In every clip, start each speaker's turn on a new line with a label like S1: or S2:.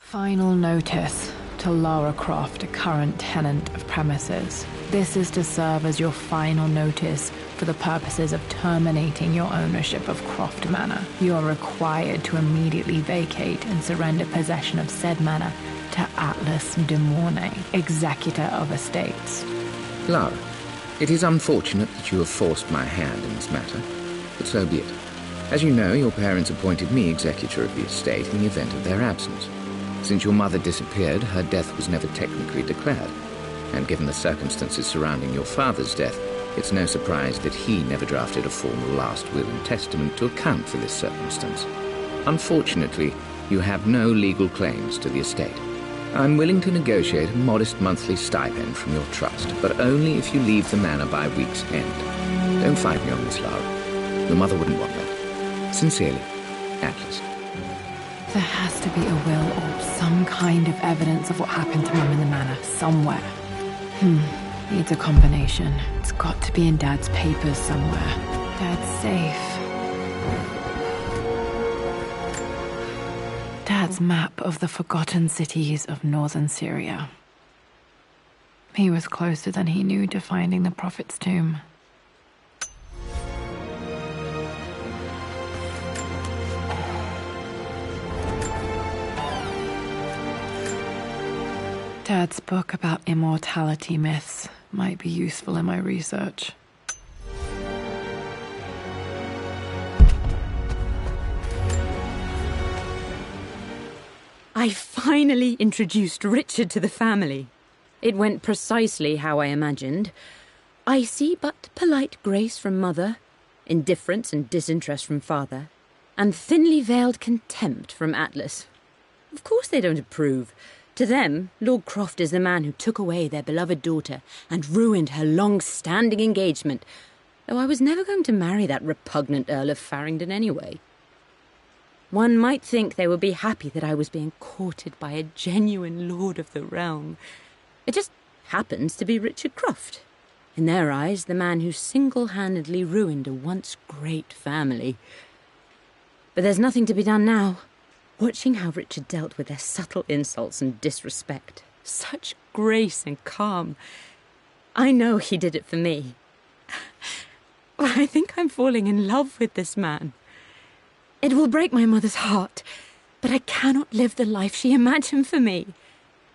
S1: Final notice to Lara Croft, a current tenant of premises. This is to serve as your final notice for the purposes of terminating your ownership of Croft Manor. You are required to immediately vacate and surrender possession of said manor to Atlas de Mornay, executor of estates.
S2: Lara, it is unfortunate that you have forced my hand in this matter, but so be it. As you know, your parents appointed me executor of the estate in the event of their absence. Since your mother disappeared, her death was never technically declared. And given the circumstances surrounding your father's death, it's no surprise that he never drafted a formal last will and testament to account for this circumstance. Unfortunately, you have no legal claims to the estate. I'm willing to negotiate a modest monthly stipend from your trust, but only if you leave the manor by week's end. Don't fight me on this, Lara. Your mother wouldn't want that. Sincerely, Atlas.
S1: There has to be a will or some kind of evidence of what happened to Mum in the manor somewhere. Needs a combination. It's got to be in Dad's papers somewhere. Dad's safe. Dad's map of the forgotten cities of northern Syria. He was closer than he knew to finding the Prophet's tomb. Dad's book about immortality myths might be useful in my research.
S3: I finally introduced Richard to the family. It went precisely how I imagined. Icy but polite grace from mother, indifference and disinterest from father, and thinly veiled contempt from Atlas. Of course they don't approve. To them, Lord Croft is the man who took away their beloved daughter and ruined her long-standing engagement, though I was never going to marry that repugnant Earl of Farringdon anyway. One might think they would be happy that I was being courted by a genuine lord of the realm. It just happens to be Richard Croft. In their eyes, the man who single-handedly ruined a once great family. But there's nothing to be done now. Watching how Richard dealt with their subtle insults and disrespect. Such grace and calm. I know he did it for me. I think I'm falling in love with this man. It will break my mother's heart, but I cannot live the life she imagined for me.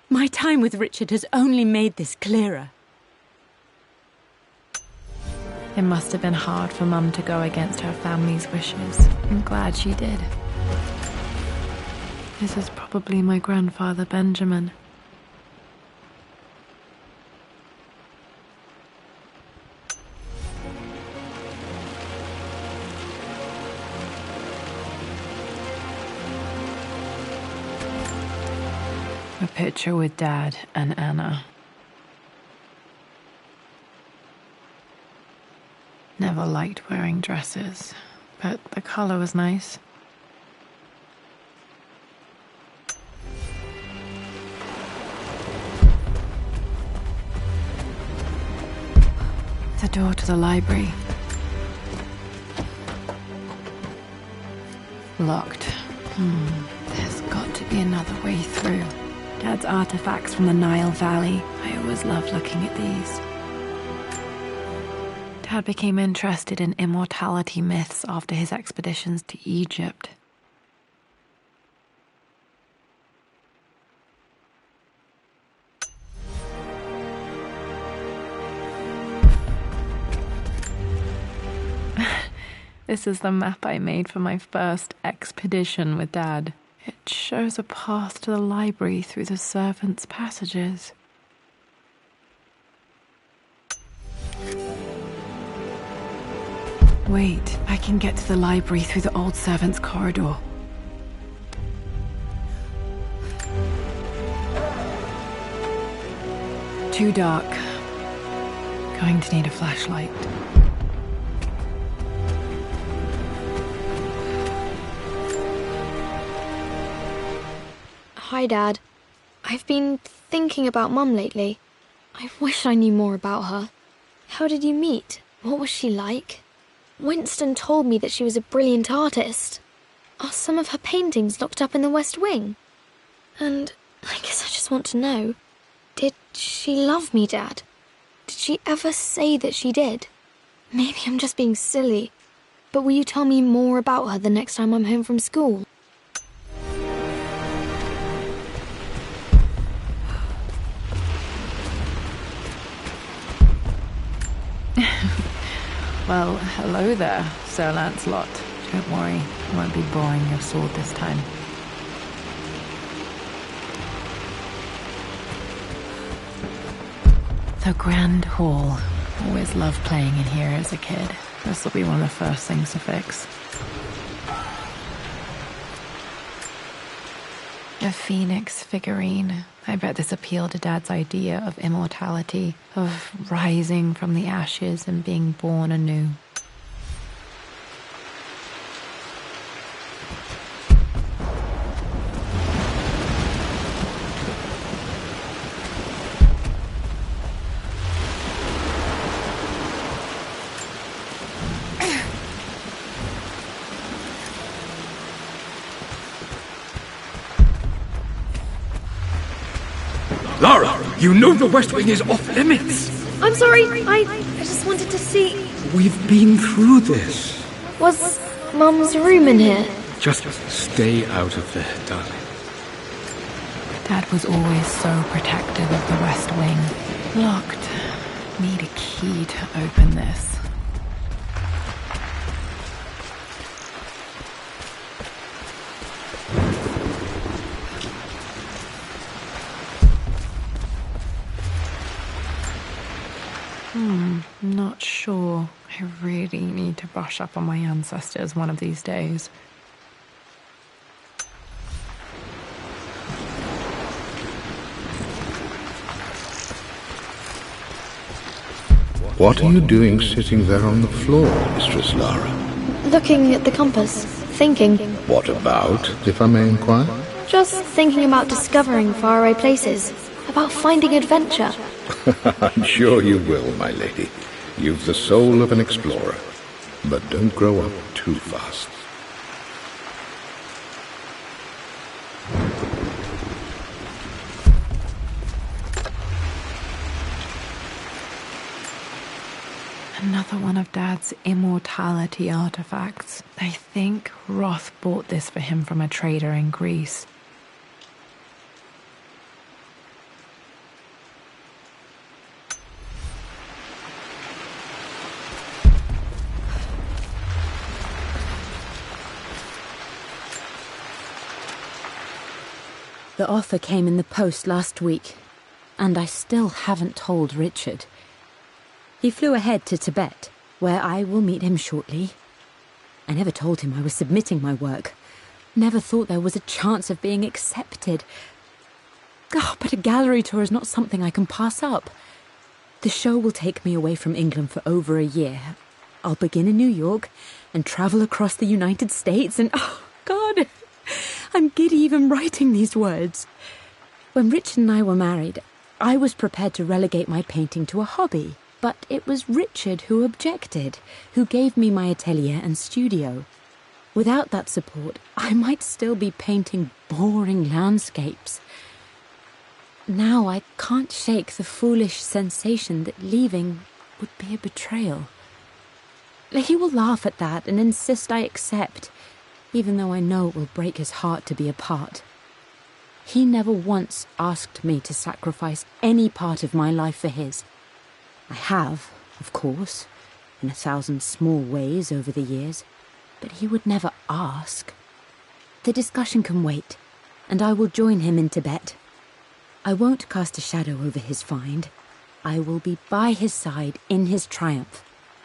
S3: My time with Richard has only made this clearer.
S1: It must have been hard for Mum to go against her family's wishes. I'm glad she did. This is probably my grandfather, Benjamin. A picture with Dad and Anna. Never liked wearing dresses, but the color was nice. The door to the library. Locked. There's got to be another way through. Dad's artifacts from the Nile Valley. I always loved looking at these. Dad became interested in immortality myths after his expeditions to Egypt. This is the map I made for my first expedition with Dad. It shows a path to the library through the servants' passages. Wait, I can get to the library through the old servants' corridor. Too dark. Going to need a flashlight.
S4: Hi, Dad. I've been thinking about Mum lately. I wish I knew more about her. How did you meet? What was she like? Winston told me that she was a brilliant artist. Are some of her paintings locked up in the West Wing? And I guess I just want to know, did she love me, Dad? Did she ever say that she did? Maybe I'm just being silly, but will you tell me more about her the next time I'm home from school?
S1: Well, hello there, Sir Lancelot. Don't worry, I won't be boring your sword this time. The Grand Hall. Always loved playing in here as a kid. This will be one of the first things to fix. A phoenix figurine. I bet this appealed to Dad's idea of immortality, of rising from the ashes and being born anew.
S5: Lara, you know the West Wing is off limits.
S4: I'm sorry, I just wanted to see...
S5: We've been through this.
S4: Was Mum's room in here?
S5: Just stay out of there, darling.
S1: Dad was always so protective of the West Wing. Locked. Need a key to open this. Not sure. I really need to brush up on my ancestors one of these days.
S6: What are you doing sitting there on the floor, Mistress Lara?
S4: Looking at the compass, thinking.
S6: What about, if I may inquire?
S4: Just thinking about discovering faraway places, about finding adventure.
S6: I'm sure you will, my lady. You've the soul of an explorer. But don't grow up too fast.
S1: Another one of Dad's immortality artifacts. I think Roth bought this for him from a trader in Greece.
S3: The offer came in the post last week, and I still haven't told Richard. He flew ahead to Tibet, where I will meet him shortly. I never told him I was submitting my work. Never thought there was a chance of being accepted. Oh, but a gallery tour is not something I can pass up. The show will take me away from England for over a year. I'll begin in New York and travel across the United States and... oh, God! I'm giddy even writing these words. When Richard and I were married, I was prepared to relegate my painting to a hobby, but it was Richard who objected, who gave me my atelier and studio. Without that support, I might still be painting boring landscapes. Now I can't shake the foolish sensation that leaving would be a betrayal. He will laugh at that and insist I accept, even though I know it will break his heart to be apart. He never once asked me to sacrifice any part of my life for his. I have, of course, in 1,000 small ways over the years, but he would never ask. The discussion can wait, and I will join him in Tibet. I won't cast a shadow over his find. I will be by his side in his triumph,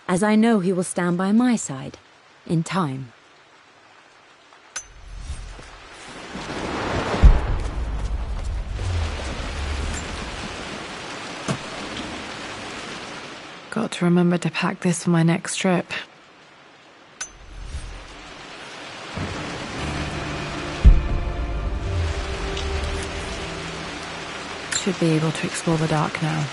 S3: as I know he will stand by my side, in time.
S1: Got to remember to pack this for my next trip. Should be able to explore the dark now.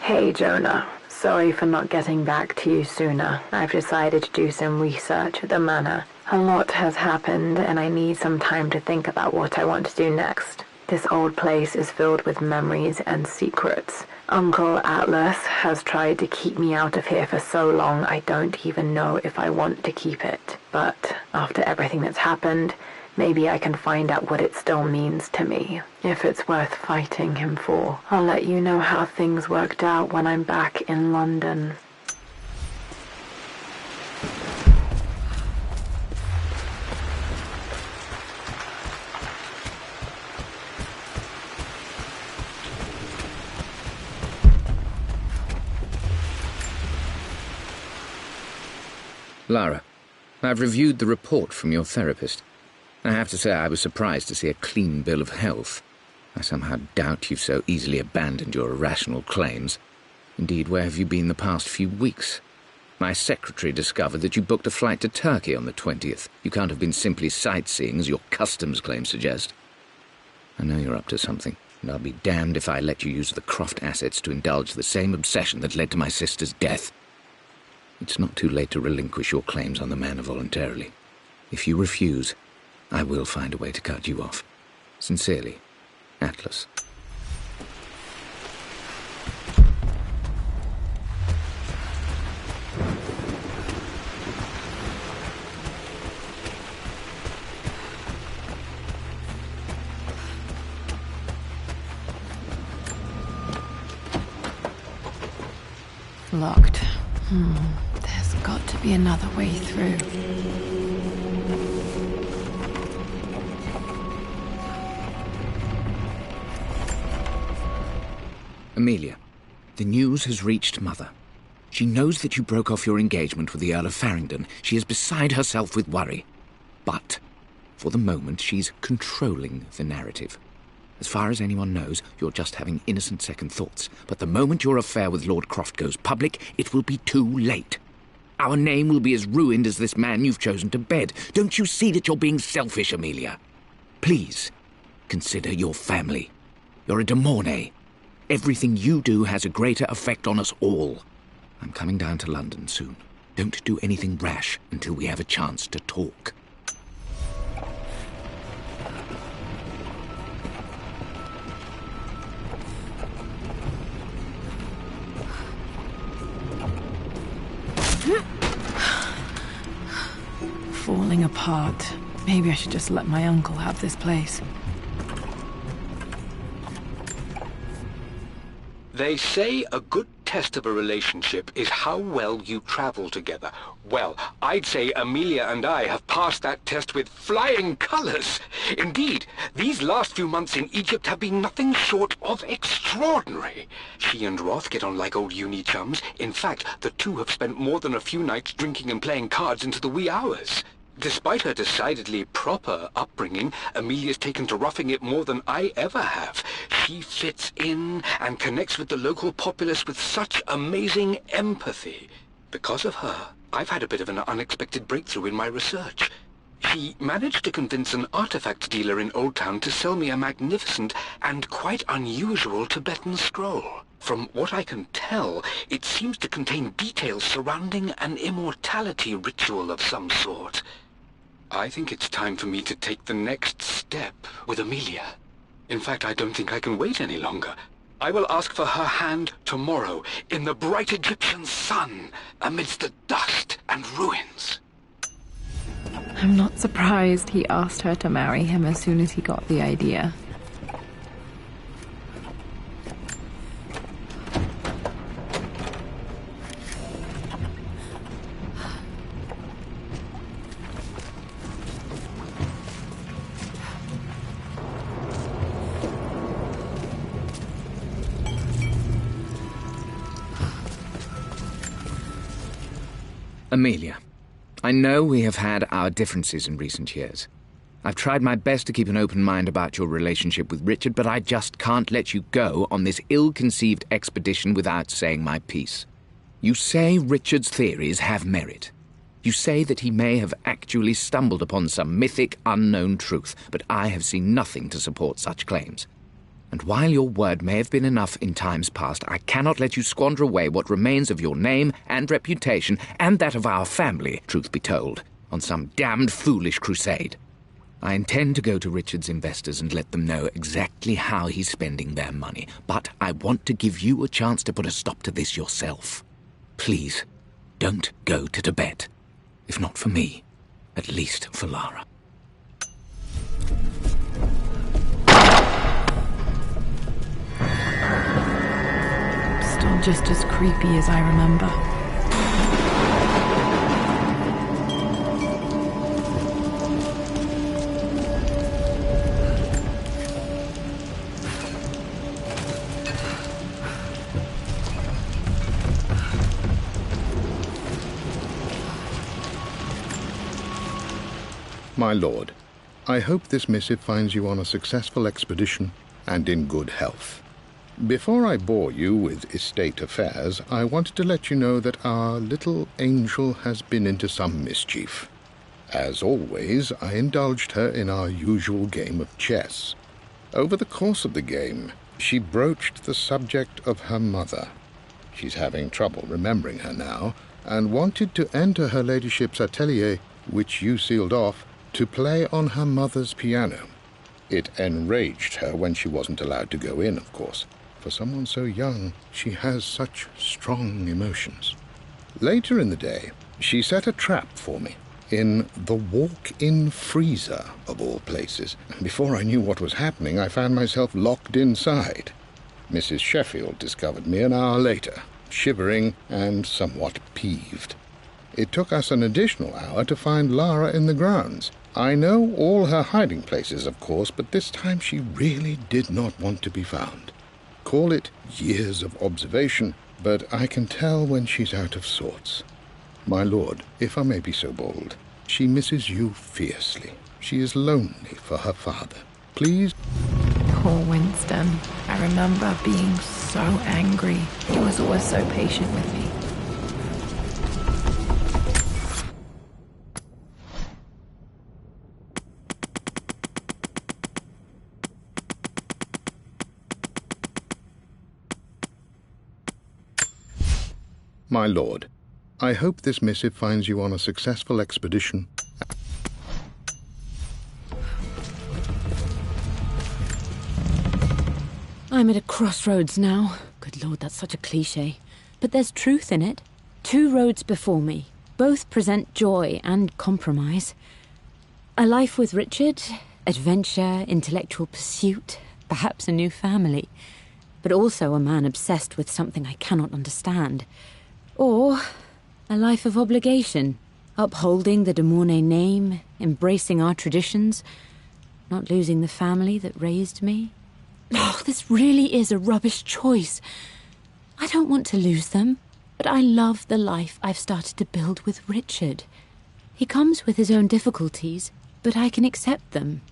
S1: Hey, Jonah. Sorry for not getting back to you sooner. I've decided to do some research at the manor. A lot has happened, and I need some time to think about what I want to do next. This old place is filled with memories and secrets. Uncle Atlas has tried to keep me out of here for so long I don't even know if I want to keep it. But after everything that's happened, maybe I can find out what it still means to me. If it's worth fighting him for, I'll let you know how things worked out when I'm back in London.
S2: Lara, I've reviewed the report from your therapist. I have to say I was surprised to see a clean bill of health. I somehow doubt you've so easily abandoned your irrational claims. Indeed, where have you been the past few weeks? My secretary discovered that you booked a flight to Turkey on the 20th. You can't have been simply sightseeing, as your customs claims suggest. I know you're up to something, and I'll be damned if I let you use the Croft assets to indulge the same obsession that led to my sister's death. It's not too late to relinquish your claims on the manor voluntarily. If you refuse, I will find a way to cut you off. Sincerely, Atlas.
S1: Locked. There's got to be another way through.
S2: Amelia, the news has reached Mother. She knows that you broke off your engagement with the Earl of Farringdon. She is beside herself with worry. But, for the moment, she's controlling the narrative. As far as anyone knows, you're just having innocent second thoughts. But the moment your affair with Lord Croft goes public, it will be too late. Our name will be as ruined as this man you've chosen to bed. Don't you see that you're being selfish, Amelia? Please, consider your family. You're a de Mornay. Everything you do has a greater effect on us all. I'm coming down to London soon. Don't do anything rash until we have a chance to talk.
S1: Falling apart. Maybe I should just let my uncle have this place.
S5: They say a good test of a relationship is how well you travel together. Well, I'd say Amelia and I have passed that test with flying colours. Indeed, these last few months in Egypt have been nothing short of extraordinary. She and Roth get on like old uni chums. In fact, the two have spent more than a few nights drinking and playing cards into the wee hours. Despite her decidedly proper upbringing, Amelia's taken to roughing it more than I ever have. She fits in and connects with the local populace with such amazing empathy. Because of her, I've had a bit of an unexpected breakthrough in my research. She managed to convince an artifact dealer in Old Town to sell me a magnificent and quite unusual Tibetan scroll. From what I can tell, it seems to contain details surrounding an immortality ritual of some sort. I think it's time for me to take the next step with Amelia. In fact, I don't think I can wait any longer. I will ask for her hand tomorrow, in the bright Egyptian sun, amidst the dust and ruins.
S1: I'm not surprised he asked her to marry him as soon as he got the idea.
S2: Amelia, I know we have had our differences in recent years. I've tried my best to keep an open mind about your relationship with Richard, but I just can't let you go on this ill-conceived expedition without saying my piece. You say Richard's theories have merit. You say that he may have actually stumbled upon some mythic, unknown truth, but I have seen nothing to support such claims. And while your word may have been enough in times past, I cannot let you squander away what remains of your name and reputation, and that of our family, truth be told, on some damned foolish crusade. I intend to go to Richard's investors and let them know exactly how he's spending their money, but I want to give you a chance to put a stop to this yourself. Please, don't go to Tibet. If not for me, at least for Lara.
S1: Still just as creepy as I remember.
S6: My lord, I hope this missive finds you on a successful expedition and in good health. Before I bore you with estate affairs, I wanted to let you know that our little angel has been into some mischief. As always, I indulged her in our usual game of chess. Over the course of the game, she broached the subject of her mother. She's having trouble remembering her now, and wanted to enter her ladyship's atelier, which you sealed off, to play on her mother's piano. It enraged her when she wasn't allowed to go in, of course. For someone so young, she has such strong emotions. Later in the day, she set a trap for me in the walk-in freezer, of all places. And before I knew what was happening, I found myself locked inside. Mrs. Sheffield discovered me an hour later, shivering and somewhat peeved. It took us an additional hour to find Lara in the grounds. I know all her hiding places, of course, but this time she really did not want to be found. Call it years of observation, but I can tell when she's out of sorts. My lord, if I may be so bold, she misses you fiercely. She is lonely for her father. Please...
S1: Poor Winston. I remember being so angry. He was always so patient with me.
S6: My lord, I hope this missive finds you on a successful expedition.
S3: I'm at a crossroads now. Good Lord, that's such a cliché. But there's truth in it. 2 roads before me. Both present joy and compromise. A life with Richard, adventure, intellectual pursuit, perhaps a new family. But also a man obsessed with something I cannot understand. Or a life of obligation, upholding the de Mornay name, embracing our traditions, not losing the family that raised me. Oh, this really is a rubbish choice. I don't want to lose them, but I love the life I've started to build with Richard. He comes with his own difficulties, but I can accept them.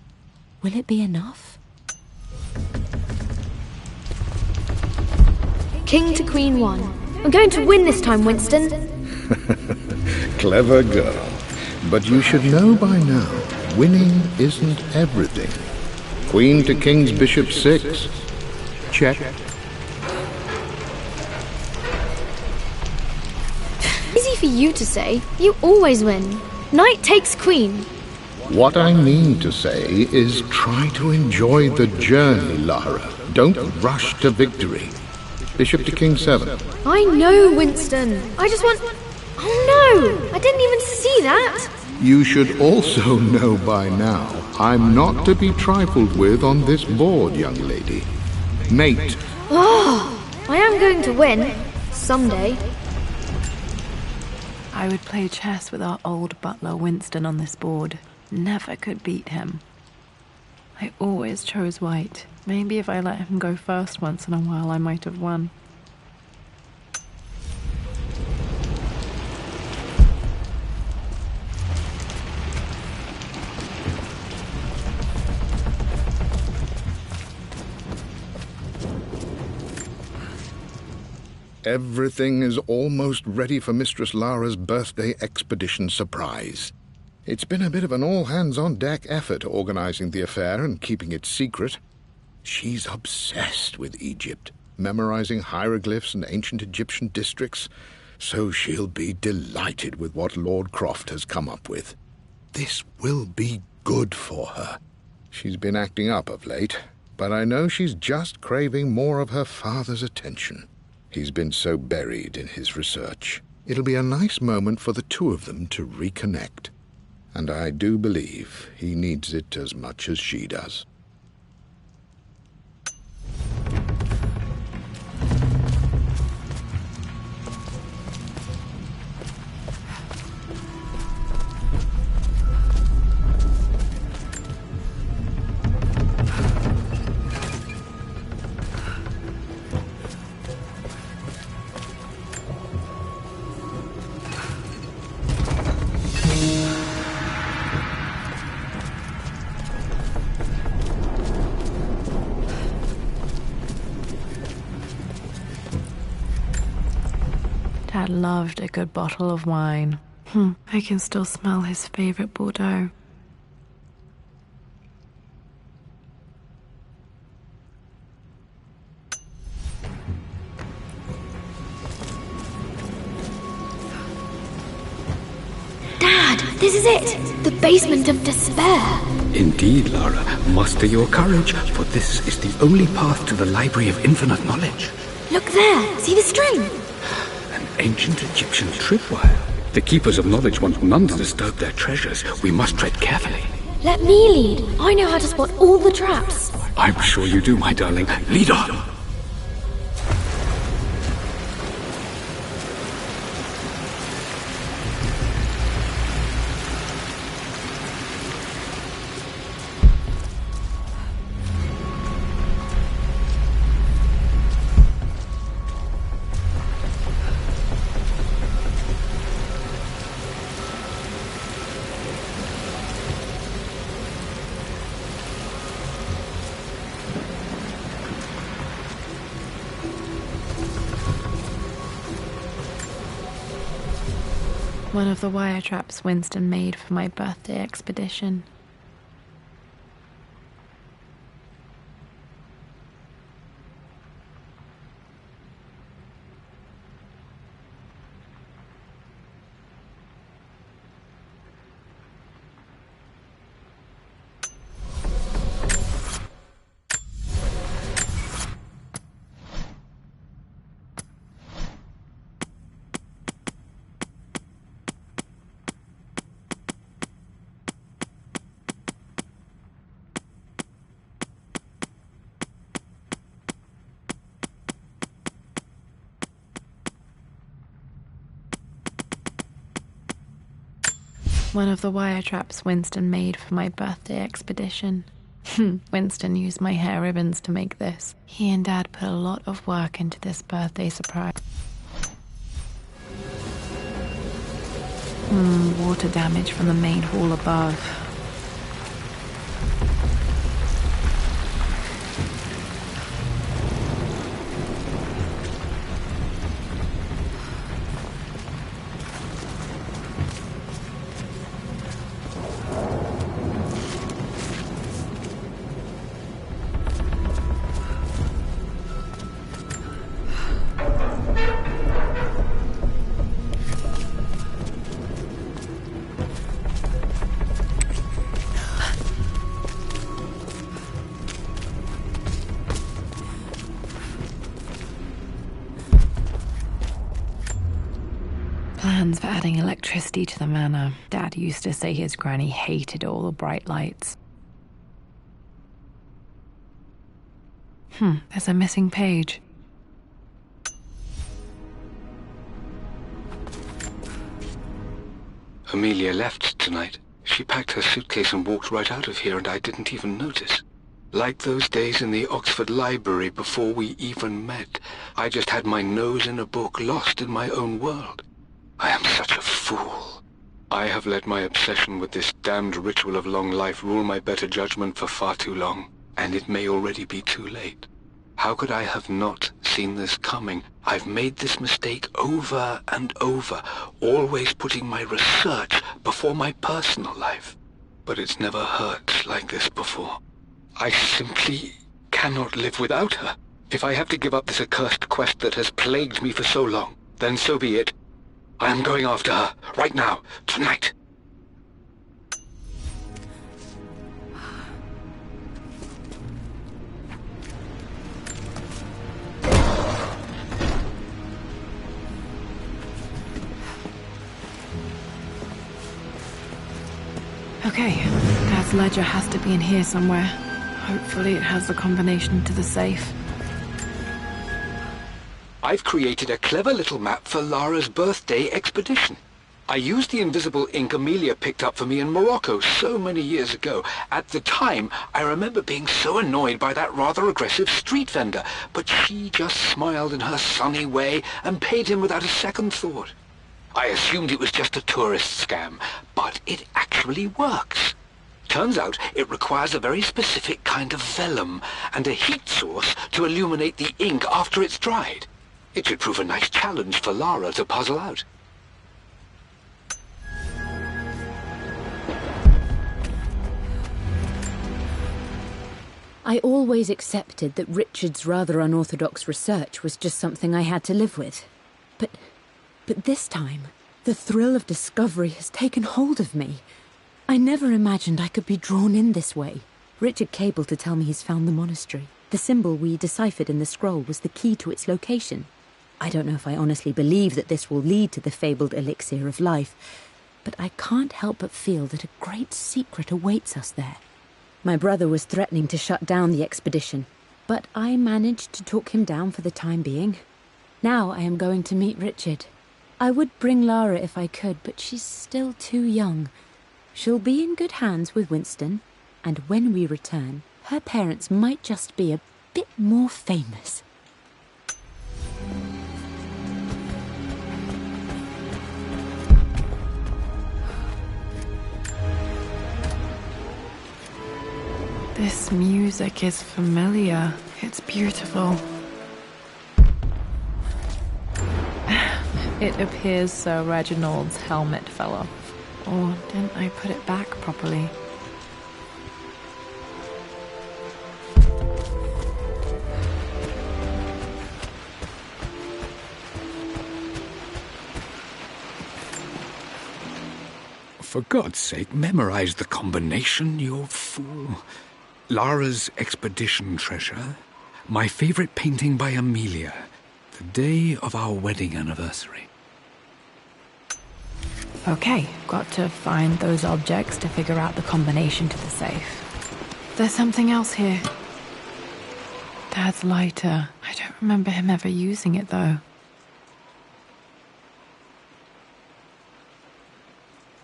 S3: Will it be enough?
S4: King to Queen 1. I'm going to win this time, Winston.
S6: Clever girl. But you should know by now, winning isn't everything. Queen to King's Bishop 6. Check.
S4: Easy for you to say. You always win. Knight takes queen.
S6: What I mean to say is try to enjoy the journey, Lara. Don't rush to victory. Bishop to King 7.
S4: I know, Winston. I just want... Oh no! I didn't even see that!
S6: You should also know by now, I'm not to be trifled with on this board, young lady. Mate.
S4: Oh, I am going to win. Someday.
S1: I would play chess with our old butler Winston on this board. Never could beat him. I always chose white. Maybe if I let him go first once in a while, I might have won.
S6: Everything is almost ready for Mistress Lara's birthday expedition surprise. It's been a bit of an all-hands-on-deck effort organizing the affair and keeping it secret. She's obsessed with Egypt, memorizing hieroglyphs and ancient Egyptian districts, so she'll be delighted with what Lord Croft has come up with. This will be good for her. She's been acting up of late, but I know she's just craving more of her father's attention. He's been so buried in his research. It'll be a nice moment for the two of them to reconnect. And I do believe he needs it as much as she does.
S1: Dad loved a good bottle of wine. I can still smell his favorite Bordeaux.
S4: Dad, this is it! The basement of despair!
S5: Indeed, Lara. Muster your courage, for this is the only path to the Library of Infinite Knowledge.
S4: Look there! See the string?
S5: An ancient Egyptian tripwire. The Keepers of Knowledge want none to disturb their treasures. We must tread carefully.
S4: Let me lead. I know how to spot all the traps.
S5: I'm sure you do, my darling. Lead on!
S1: One of the wire traps Winston made for my birthday expedition. One of the wire traps Winston made for my birthday expedition. Winston used my hair ribbons to make this. He and Dad put a lot of work into this birthday surprise. Water damage from the main hall above. Plans for adding electricity to the manor. Dad used to say his granny hated all the bright lights. There's a missing page.
S5: Amelia left tonight. She packed her suitcase and walked right out of here, and I didn't even notice. Like those days in the Oxford Library before we even met. I just had my nose in a book, lost in my own world. I am such a fool. I have let my obsession with this damned ritual of long life rule my better judgment for far too long, and it may already be too late. How could I have not seen this coming? I've made this mistake over and over, always putting my research before my personal life. But it's never hurt like this before. I simply cannot live without her. If I have to give up this accursed quest that has plagued me for so long, then so be it. I am going after her, right now, tonight.
S1: Okay, Dad's ledger has to be in here somewhere. Hopefully it has the combination to the safe.
S5: I've created a clever little map for Lara's birthday expedition. I used the invisible ink Amelia picked up for me in Morocco so many years ago. At the time, I remember being so annoyed by that rather aggressive street vendor, but she just smiled in her sunny way and paid him without a second thought. I assumed it was just a tourist scam, but it actually works. Turns out it requires a very specific kind of vellum and a heat source to illuminate the ink after it's dried. It should prove a nice challenge for Lara to puzzle out.
S3: I always accepted that Richard's rather unorthodox research was just something I had to live with. But this time, the thrill of discovery has taken hold of me. I never imagined I could be drawn in this way. Richard cabled to tell me he's found the monastery. The symbol we deciphered in the scroll was the key to its location. I don't know if I honestly believe that this will lead to the fabled elixir of life, but I can't help but feel that a great secret awaits us there. My brother was threatening to shut down the expedition, but I managed to talk him down for the time being. Now I am going to meet Richard. I would bring Lara if I could, but she's still too young. She'll be in good hands with Winston, and when we return, her parents might just be a bit more famous.
S1: This music is familiar. It's beautiful. It appears Sir Reginald's helmet fell off. Or didn't I put it back properly?
S5: For God's sake, memorize the combination, you fool. Lara's expedition treasure, my favorite painting by Amelia, the day of our wedding anniversary.
S1: Okay, got to find those objects to figure out the combination to the safe. There's something else here. Dad's lighter. I don't remember him ever using it, though.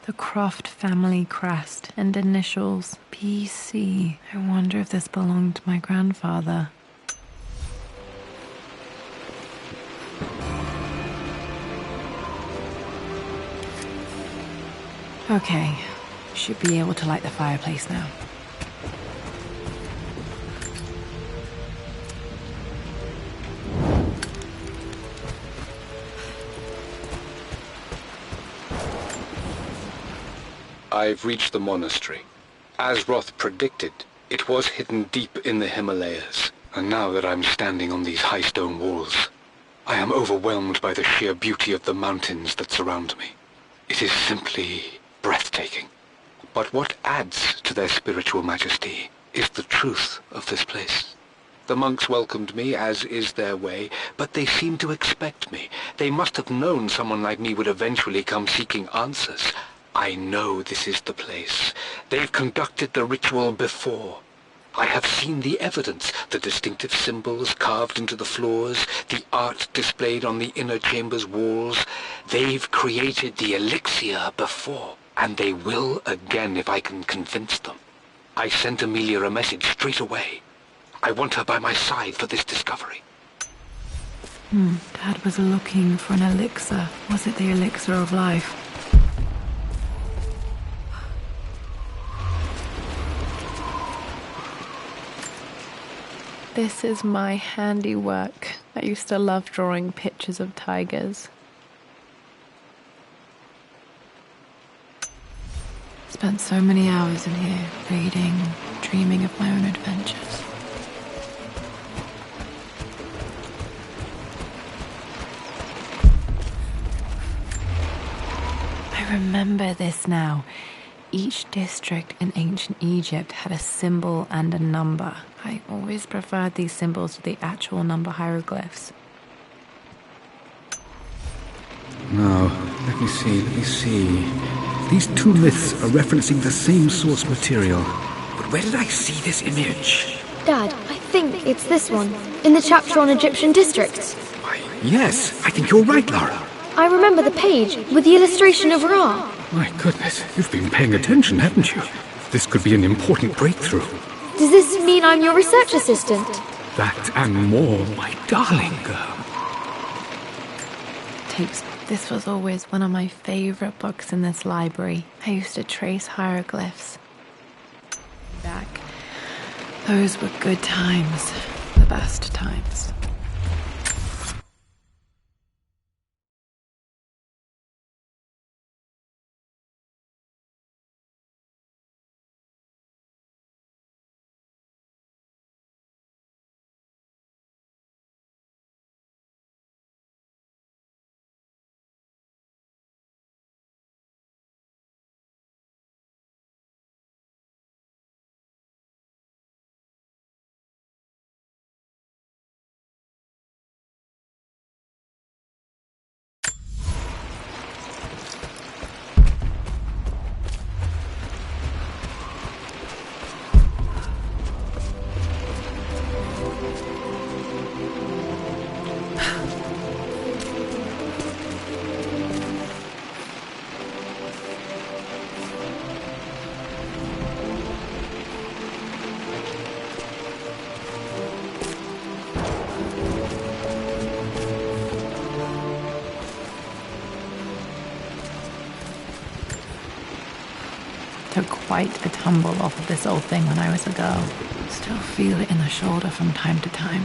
S1: The Croft family crest and initials BC. I wonder if this belonged to my grandfather. Okay, should be able to light the fireplace now.
S5: I've reached the monastery. As Roth predicted, it was hidden deep in the Himalayas, and now that I'm standing on these high stone walls, I am overwhelmed by the sheer beauty of the mountains that surround me. It is simply breathtaking. But what adds to their spiritual majesty is the truth of this place. The monks welcomed me, as is their way, but they seemed to expect me. They must have known someone like me would eventually come seeking answers. I know this is the place. They've conducted the ritual before. I have seen the evidence, the distinctive symbols carved into the floors, the art displayed on the inner chamber's walls. They've created the elixir before, and they will again if I can convince them. I sent Amelia a message straight away. I want her by my side for this discovery.
S1: Dad was looking for an elixir. Was it the elixir of life? This is my handiwork. I used to love drawing pictures of tigers. Spent so many hours in here, reading, dreaming of my own adventures. I remember this now. Each district in ancient Egypt had a symbol and a number. I always preferred these symbols to the actual number hieroglyphs.
S5: Now, let me see.
S7: These two myths are referencing the same source material.
S5: But where did I see this image?
S4: Dad, I think it's this one, in the chapter on Egyptian districts.
S5: Why, yes, I think you're right, Lara.
S4: I remember the page with the illustration of Ra.
S7: My goodness, you've been paying attention, haven't you? This could be an important breakthrough.
S4: Does this mean I'm your research assistant?
S7: That and more, my darling girl.
S1: This was always one of my favorite books in this library. I used to trace hieroglyphs. Back. Those were good times. The best times. Took quite a tumble off of this old thing when I was a girl. Still feel it in the shoulder from time to time.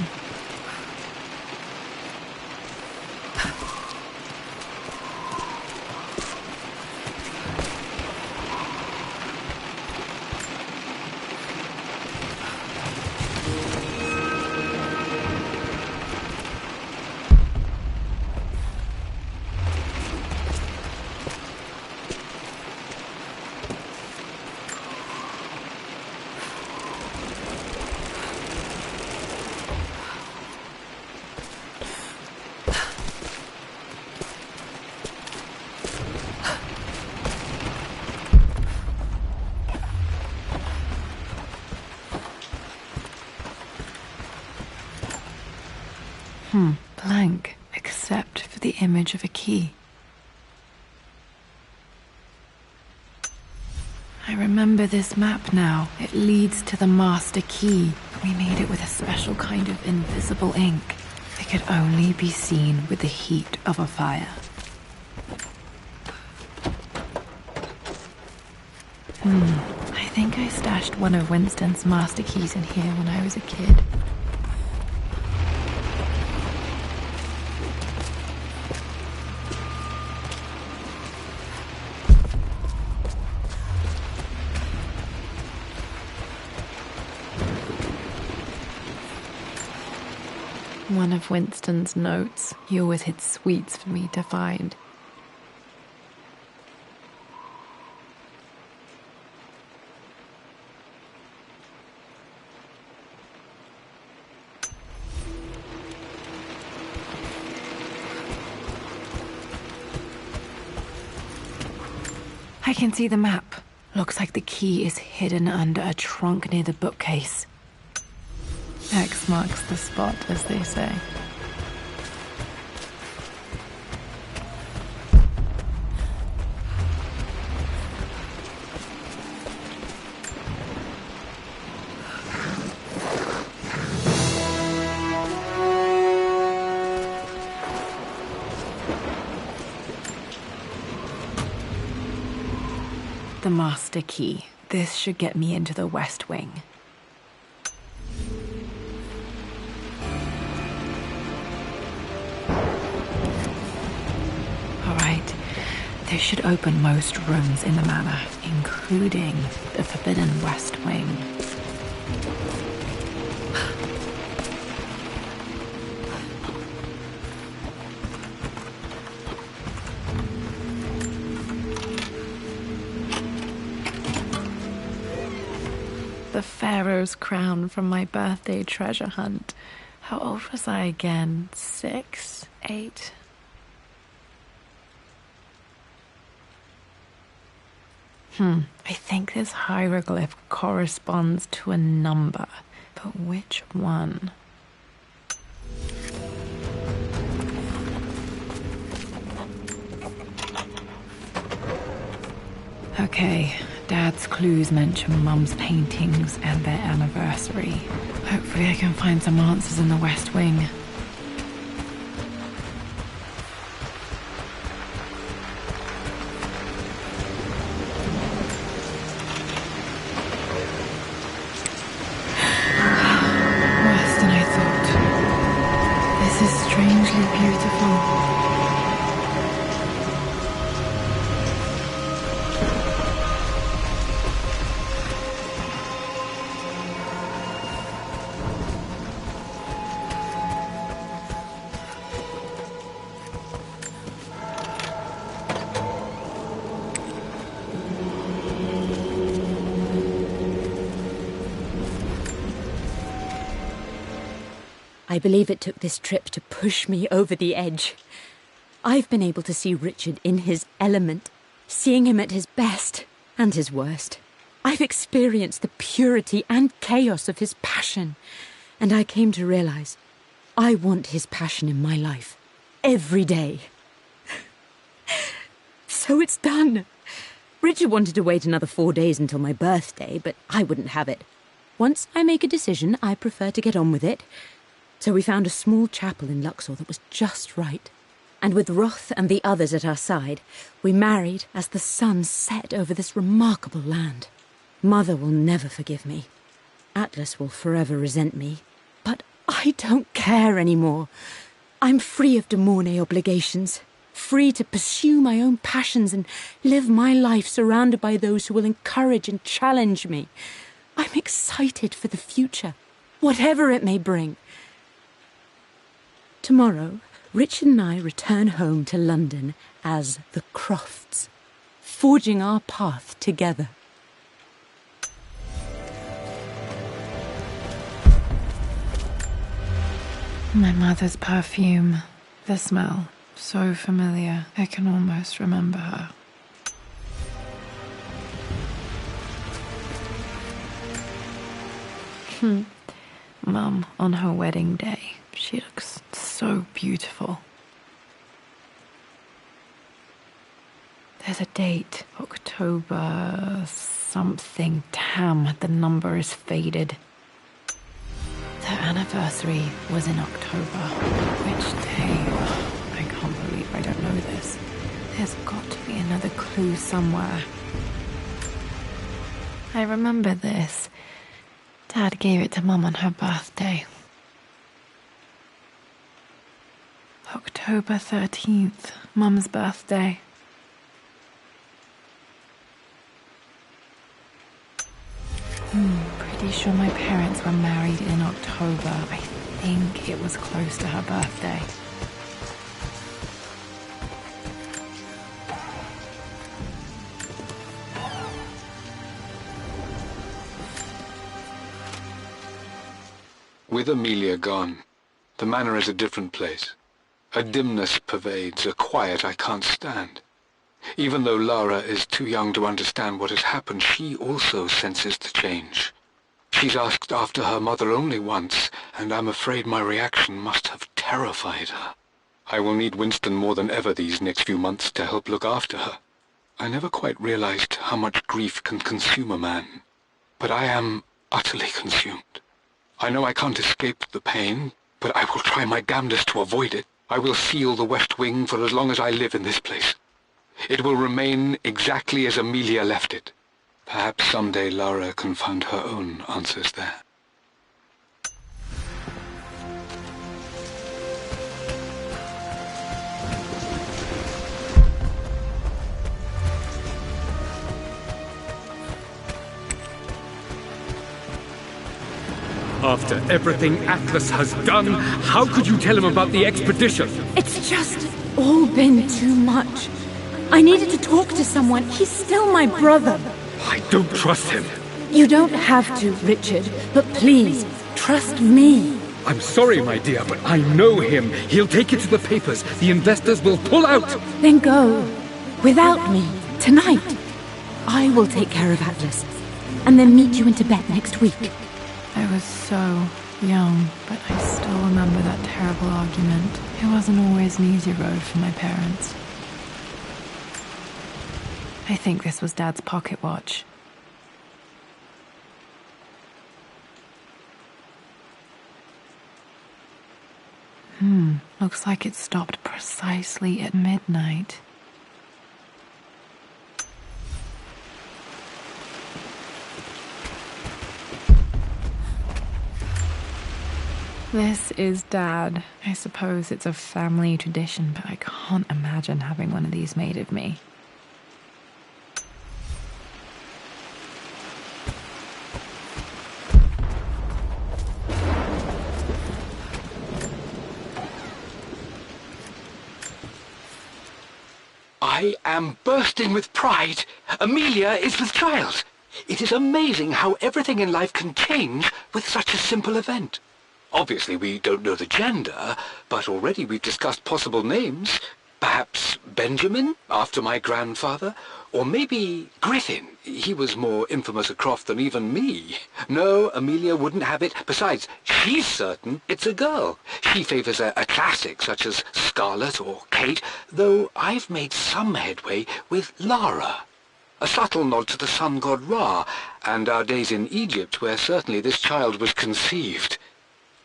S1: Blank, except for the image of a key. I remember this map now. It leads to the master key. We made it with a special kind of invisible ink. It could only be seen with the heat of a fire. I think I stashed one of Winston's master keys in here when I was a kid. One of Winston's notes. He always hid sweets for me to find. I can see the map. Looks like the key is hidden under a trunk near the bookcase. X marks the spot, as they say. The master key. This should get me into the West Wing. This should open most rooms in the manor, including the Forbidden West Wing. The Pharaoh's crown from my birthday treasure hunt. How old was I again? 6? 8? I think this hieroglyph corresponds to a number, but which one? Okay, Dad's clues mention Mum's paintings and their anniversary. Hopefully I can find some answers in the West Wing. Worse than I thought. This is strangely beautiful.
S3: I believe it took this trip to push me over the edge. I've been able to see Richard in his element, seeing him at his best and his worst. I've experienced the purity and chaos of his passion, and I came to realize I want his passion in my life every day. So it's done. Richard wanted to wait another 4 days until my birthday, but I wouldn't have it. Once I make a decision, I prefer to get on with it. So we found a small chapel in Luxor that was just right. And with Roth and the others at our side, we married as the sun set over this remarkable land. Mother will never forgive me. Atlas will forever resent me. But I don't care anymore. I'm free of De Mornay obligations, free to pursue my own passions and live my life surrounded by those who will encourage and challenge me. I'm excited for the future, whatever it may bring. Tomorrow, Richard and I return home to London as the Crofts, forging our path together.
S1: My mother's perfume. The smell. So familiar. I can almost remember her. Mum, on her wedding day. She looks so beautiful. There's a date. October something. Damn, the number is faded. Their anniversary was in October. Which day? I can't believe I don't know this. There's got to be another clue somewhere. I remember this. Dad gave it to Mum on her birthday. October 13th, Mum's birthday. Pretty sure my parents were married in October. I think it was close to her birthday.
S5: With Amelia gone, the manor is a different place. A dimness pervades, a quiet I can't stand. Even though Lara is too young to understand what has happened, she also senses the change. She's asked after her mother only once, and I'm afraid my reaction must have terrified her. I will need Winston more than ever these next few months to help look after her. I never quite realized how much grief can consume a man, but I am utterly consumed. I know I can't escape the pain, but I will try my damnedest to avoid it. I will seal the West Wing for as long as I live in this place. It will remain exactly as Amelia left it. Perhaps someday Lara can find her own answers there.
S7: After everything Atlas has done, how could you tell him about the expedition?
S3: It's just all been too much. I needed to talk to someone. He's still my brother.
S7: I don't trust him.
S3: You don't have to, Richard, but please, trust me.
S7: I'm sorry, my dear, but I know him. He'll take it to the papers. The investors will pull out.
S3: Then go. Without me. Tonight. I will take care of Atlas, and then meet you in Tibet next week.
S1: I was so young, but I still remember that terrible argument. It wasn't always an easy road for my parents. I think this was Dad's pocket watch. Looks like it stopped precisely at midnight. This is Dad. I suppose it's a family tradition, but I can't imagine having one of these made of me.
S5: I am bursting with pride. Amelia is with child. It is amazing how everything in life can change with such a simple event. Obviously, we don't know the gender, but already we've discussed possible names. Perhaps Benjamin, after my grandfather, or maybe Griffin. He was more infamous a Croft than even me. No, Amelia wouldn't have it. Besides, she's certain it's a girl. She favours a classic such as Scarlet or Kate, though I've made some headway with Lara. A subtle nod to the sun god Ra, and our days in Egypt, where certainly this child was conceived.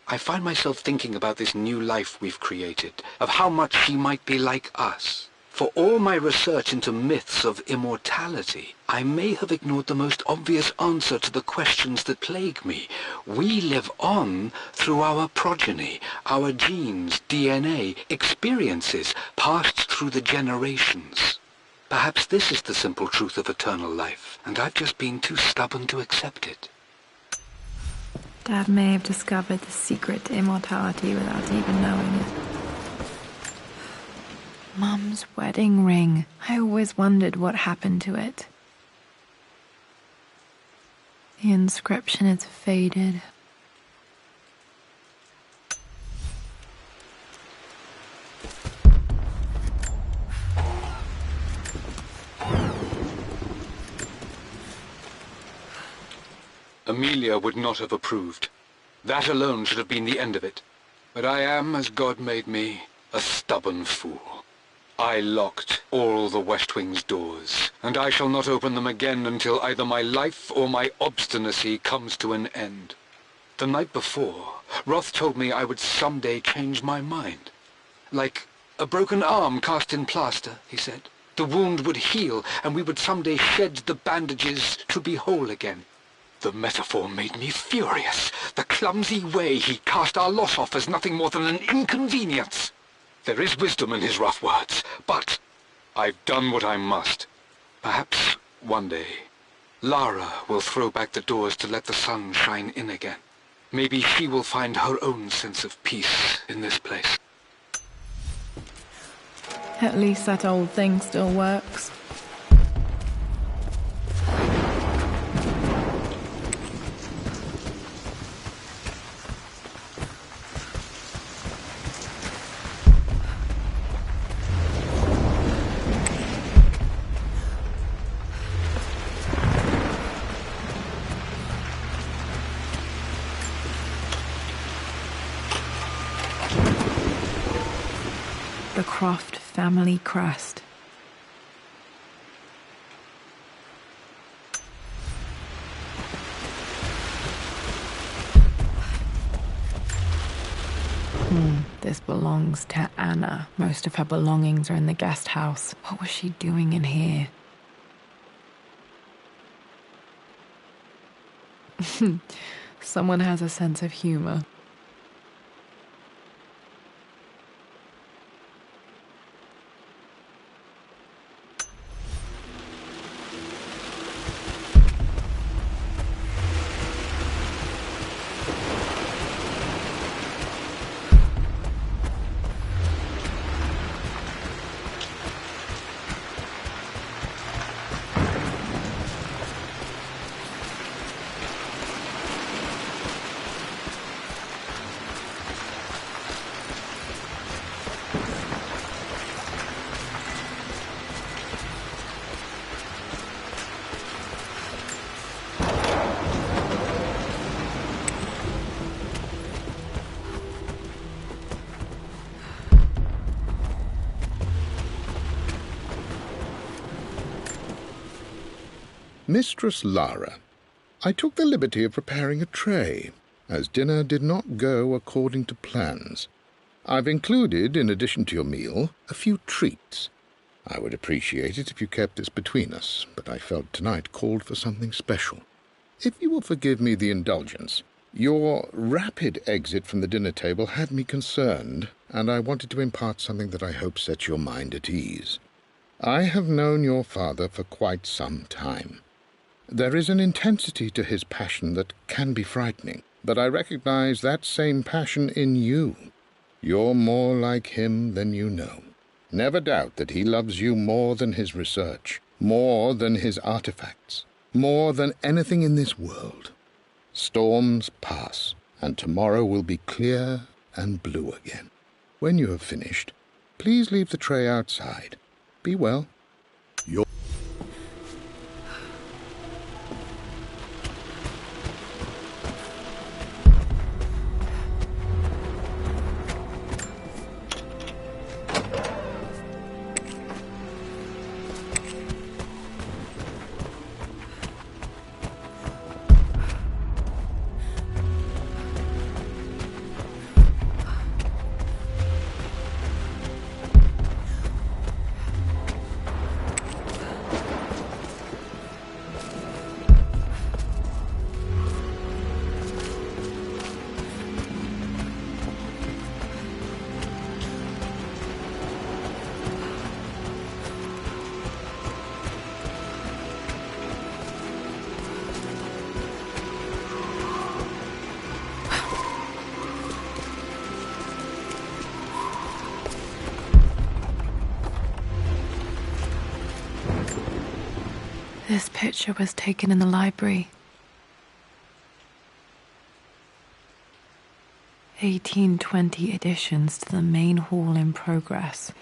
S5: I find myself thinking about this new life we've created, of how much she might be like us. For all my research into myths of immortality, I may have ignored the most obvious answer to the questions that plague me. We live on through our progeny, our genes, DNA, experiences passed through the generations. Perhaps this is the simple truth of eternal life, and I've just been too stubborn to accept it.
S1: Dad may have discovered the secret to immortality without even knowing it. Mum's wedding ring. I always wondered what happened to it. The inscription is faded.
S5: Amelia would not have approved. That alone should have been the end of it. But I am, as God made me, a stubborn fool. I locked all the West Wing's doors, and I shall not open them again until either my life or my obstinacy comes to an end. The night before, Roth told me I would someday change my mind. Like a broken arm cast in plaster, he said. The wound would heal, and we would someday shed the bandages to be whole again. The metaphor made me furious. The clumsy way he cast our loss off as nothing more than an inconvenience. There is wisdom in his rough words, but I've done what I must. Perhaps one day, Lara will throw back the doors to let the sun shine in again. Maybe she will find her own sense of peace in this place.
S1: At least that old thing still works. The Croft family crest. This belongs to Anna. Most of her belongings are in the guest house. What was she doing in here? Someone has a sense of humor.
S6: Mistress Lara, I took the liberty of preparing a tray, as dinner did not go according to plans. I've included, in addition to your meal, a few treats. I would appreciate it if you kept this between us, but I felt tonight called for something special. If you will forgive me the indulgence, your rapid exit from the dinner table had me concerned, and I wanted to impart something that I hope sets your mind at ease. I have known your father for quite some time. There is an intensity to his passion that can be frightening, but I recognize that same passion in you. You're more like him than you know. Never doubt that he loves you more than his research, more than his artifacts, more than anything in this world. Storms pass, and tomorrow will be clear and blue again. When you have finished, please leave the tray outside. Be well.
S1: This picture was taken in the library. 1820 additions to the main hall in progress.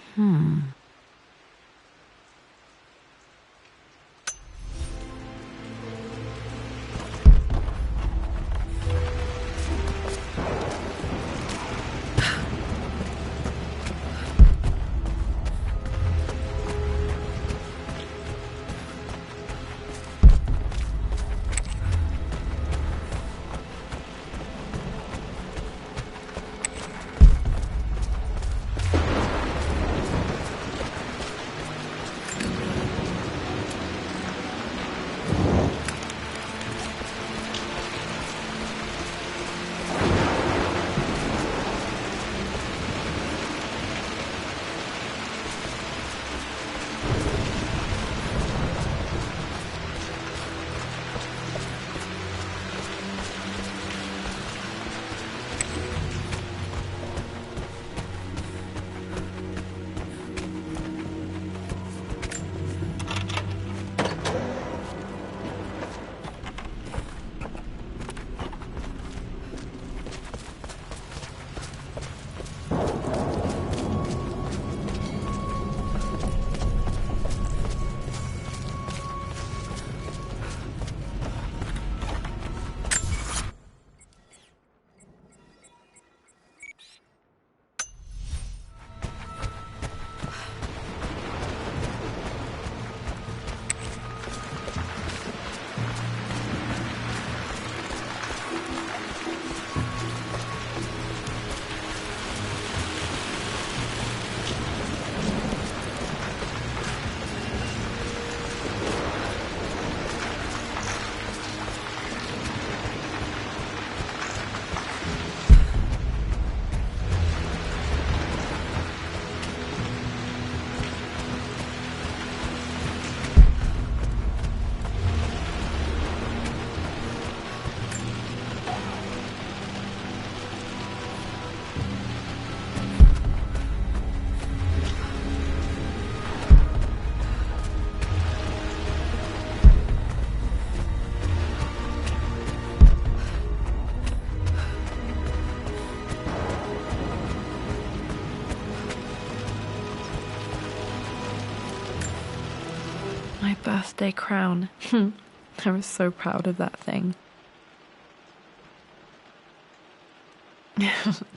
S1: My birthday crown. I was so proud of that thing.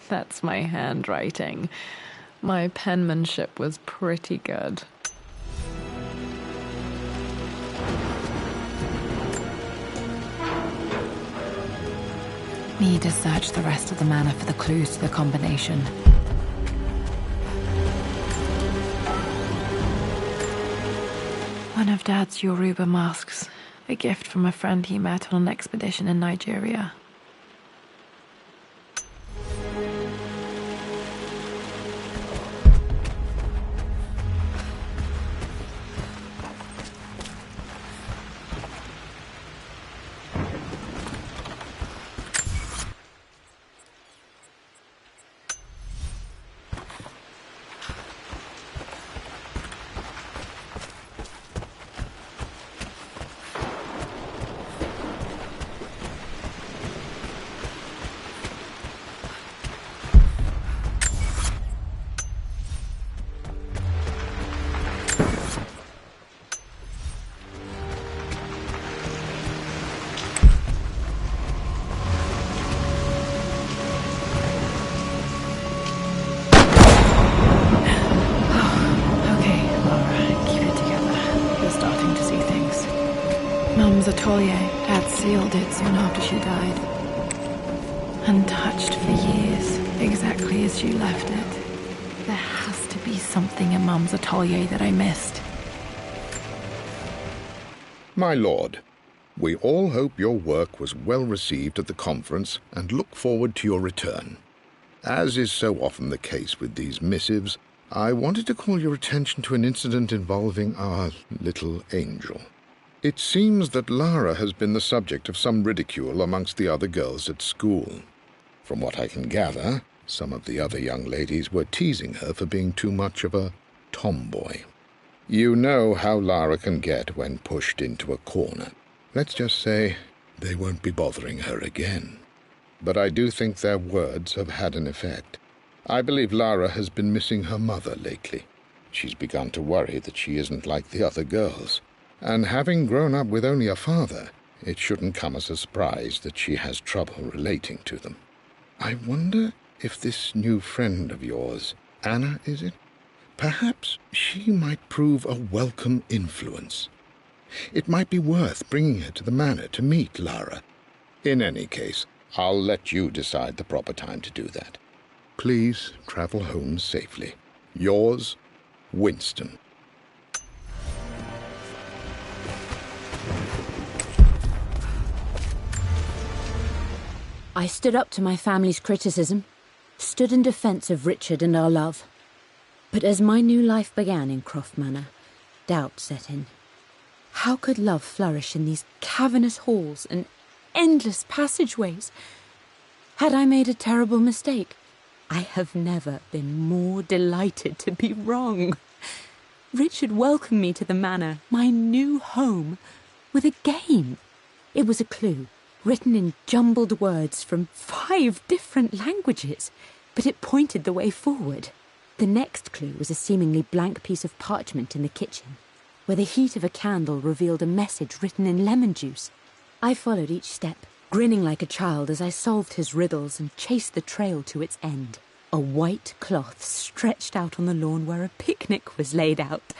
S1: That's my handwriting. My penmanship was pretty good. Need to search the rest of the manor for the clues to the combination. One of Dad's Yoruba masks. A gift from a friend he met on an expedition in Nigeria. Mum's atelier. Dad sealed it soon after she died. Untouched for years, exactly as she left it. There has to be something in Mum's atelier that I missed.
S6: My lord, we all hope your work was well received at the conference and look forward to your return. As is so often the case with these missives, I wanted to call your attention to an incident involving our little angel. It seems that Lara has been the subject of some ridicule amongst the other girls at school. From what I can gather, some of the other young ladies were teasing her for being too much of a tomboy. You know how Lara can get when pushed into a corner. Let's just say they won't be bothering her again. But I do think their words have had an effect. I believe Lara has been missing her mother lately. She's begun to worry that she isn't like the other girls. And having grown up with only a father, it shouldn't come as a surprise that she has trouble relating to them. I wonder if this new friend of yours, Anna, is it? Perhaps she might prove a welcome influence. It might be worth bringing her to the manor to meet Lara. In any case, I'll let you decide the proper time to do that. Please travel home safely. Yours, Winston.
S3: I stood up to my family's criticism, stood in defence of Richard and our love. But as my new life began in Croft Manor, doubt set in. How could love flourish in these cavernous halls and endless passageways? Had I made a terrible mistake? I have never been more delighted to be wrong. Richard welcomed me to the manor, my new home, with a game. It was a clue, written in jumbled words from 5 different languages, but it pointed the way forward. The next clue was a seemingly blank piece of parchment in the kitchen, where the heat of a candle revealed a message written in lemon juice. I followed each step, grinning like a child as I solved his riddles and chased the trail to its end. A white cloth stretched out on the lawn where a picnic was laid out.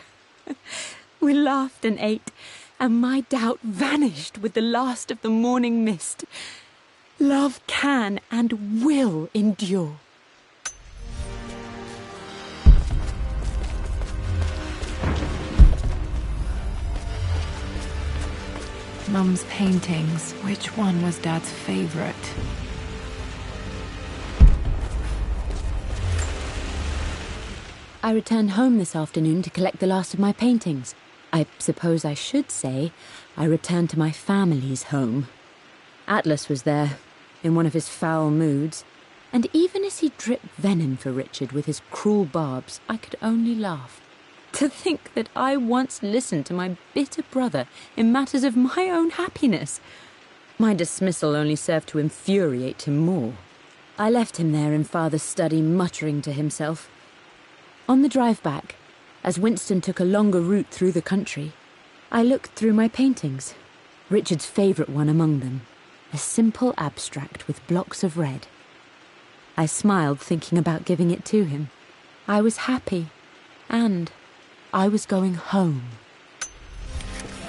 S3: We laughed and ate, and my doubt vanished with the last of the morning mist. Love can and will endure.
S1: Mum's paintings. Which one was Dad's favourite?
S3: I returned home this afternoon to collect the last of my paintings. I suppose I should say I returned to my family's home. Atlas was there, in one of his foul moods, and even as he dripped venom for Richard with his cruel barbs, I could only laugh. To think that I once listened to my bitter brother in matters of my own happiness. My dismissal only served to infuriate him more. I left him there in Father's study, muttering to himself. On the drive back, as Winston took a longer route through the country, I looked through my paintings, Richard's favourite one among them, a simple abstract with blocks of red. I smiled, thinking about giving it to him. I was happy, and I was going home.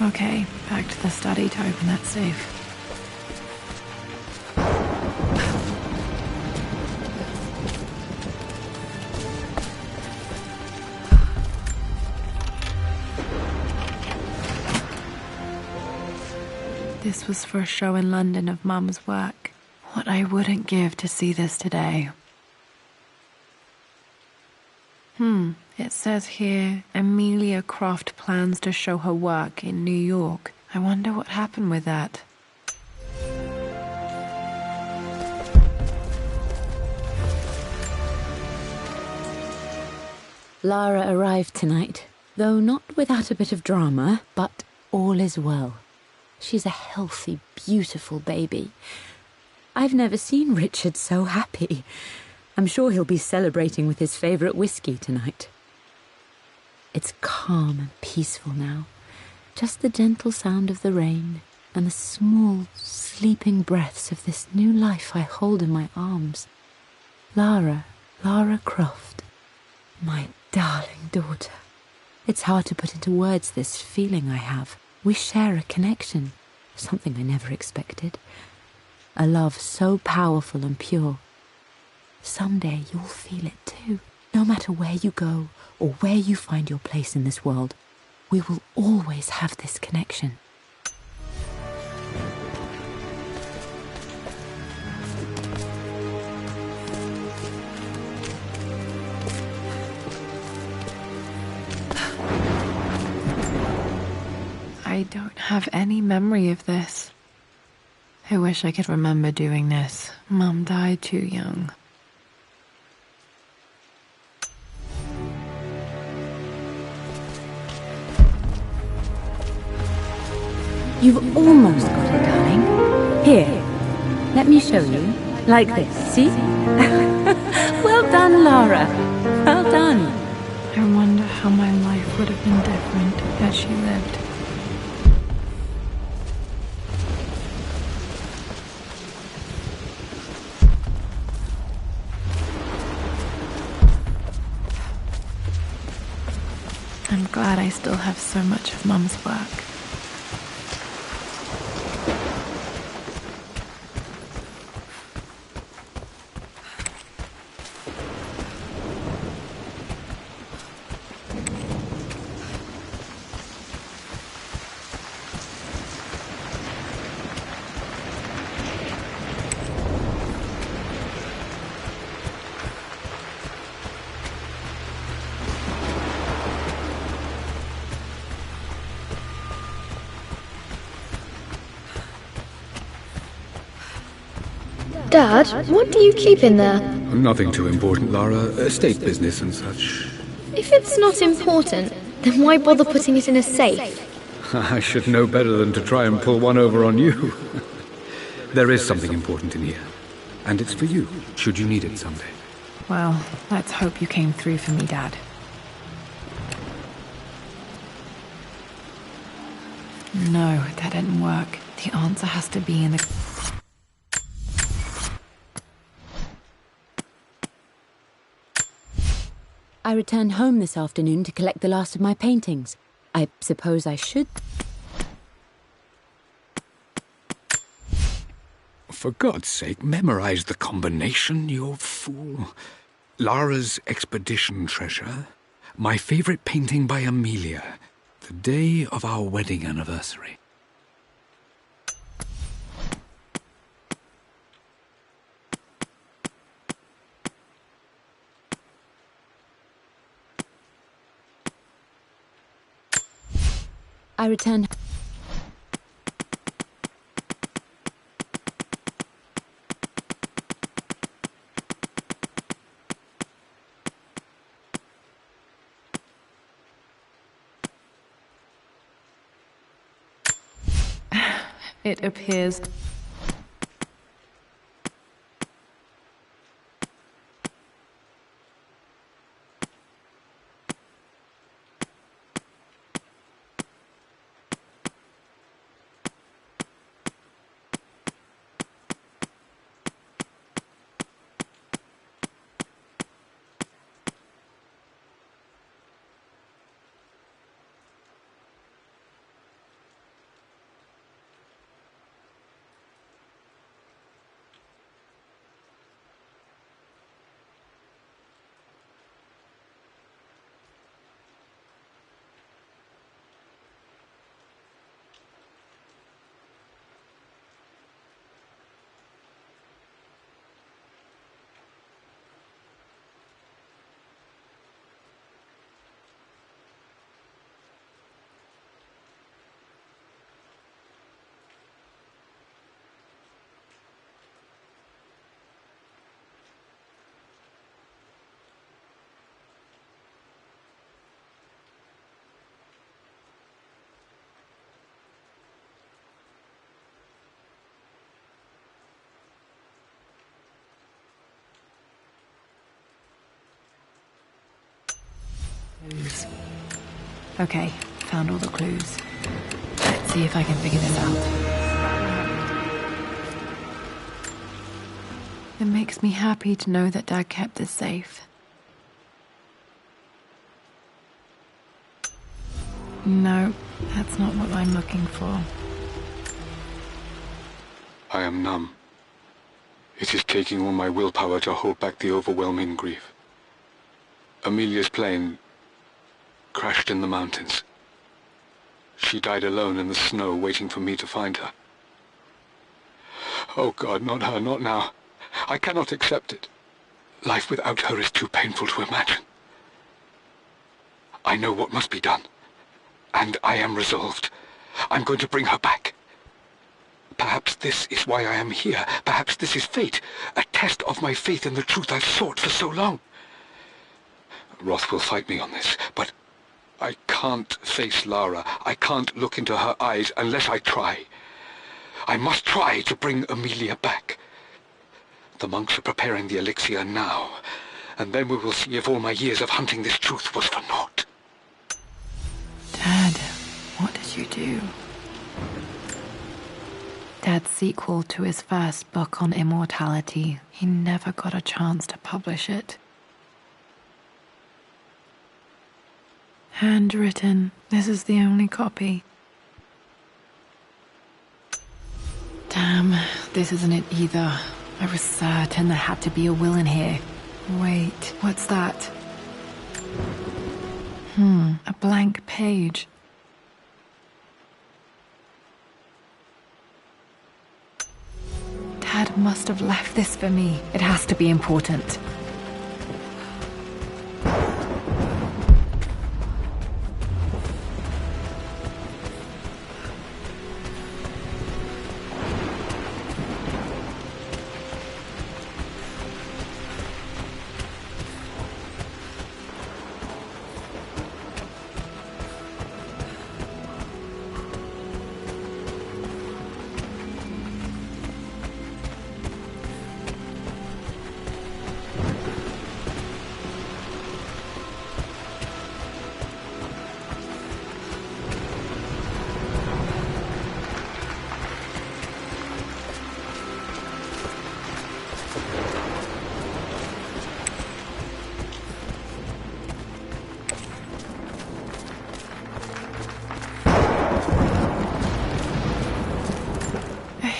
S1: Okay, back to the study to open that safe. this was for a show in London of Mum's work. What I wouldn't give to see this today. It says here, Amelia Croft plans to show her work in New York. I wonder what happened with that.
S3: Lara arrived tonight, though not without a bit of drama, but all is well. She's a healthy, beautiful baby. I've never seen Richard so happy. I'm sure he'll be celebrating with his favourite whiskey tonight. It's calm and peaceful now. Just the gentle sound of the rain and the small, sleeping breaths of this new life I hold in my arms. Lara Croft, my darling daughter. It's hard to put into words this feeling I have. We share a connection, something I never expected. A love so powerful and pure. Someday you'll feel it too. No matter where you go or where you find your place in this world, we will always have this connection.
S1: I don't have any memory of this. I wish I could remember doing this. Mum died too young.
S3: You've almost got it, darling. Here, let me show you. Like this, see? Well done, Lara. Well done.
S1: I wonder how my life would have been different had she lived. I'm glad I still have so much of Mum's work.
S4: Dad, what do you keep in there?
S7: Nothing too important, Lara. Estate business and such.
S4: If it's not important, then why bother putting it in a safe?
S7: I should know better than to try and pull one over on you. There is something important in here. And it's for you, should you need it someday.
S1: Well, let's hope you came through for me, Dad. No, that didn't work. The answer has to be in the...
S3: I returned home this afternoon to collect the last of my paintings. I suppose I should...
S7: For God's sake, memorize the combination, you fool. Lara's expedition treasure, my favourite painting by Amelia, the day of our wedding anniversary.
S3: I returned...
S1: It appears... Clues. Okay, found all the clues. Let's see if I can figure this out. It makes me happy to know that Dad kept this safe. No, that's not what I'm looking for.
S5: I am numb. It is taking all my willpower to hold back the overwhelming grief. Amelia's plane crashed in the mountains. She died alone in the snow, waiting for me to find her. Oh God, not her, not now. I cannot accept it. Life without her is too painful to imagine. I know what must be done. And I am resolved. I'm going to bring her back. Perhaps this is why I am here. Perhaps this is fate. A test of my faith in the truth I've sought for so long. Roth will fight me on this, but I can't face Lara. I can't look into her eyes unless I try. I must try to bring Amelia back. The monks are preparing the elixir now, and then we will see if all my years of hunting this truth was for naught.
S1: Dad, what did you do? Dad's sequel to his first book on immortality, he never got a chance to publish it. Handwritten. This is the only copy. Damn, this isn't it either. I was certain there had to be a will in here. Wait, what's that? A blank page. Dad must have left this for me. It has to be important.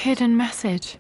S1: Hidden message.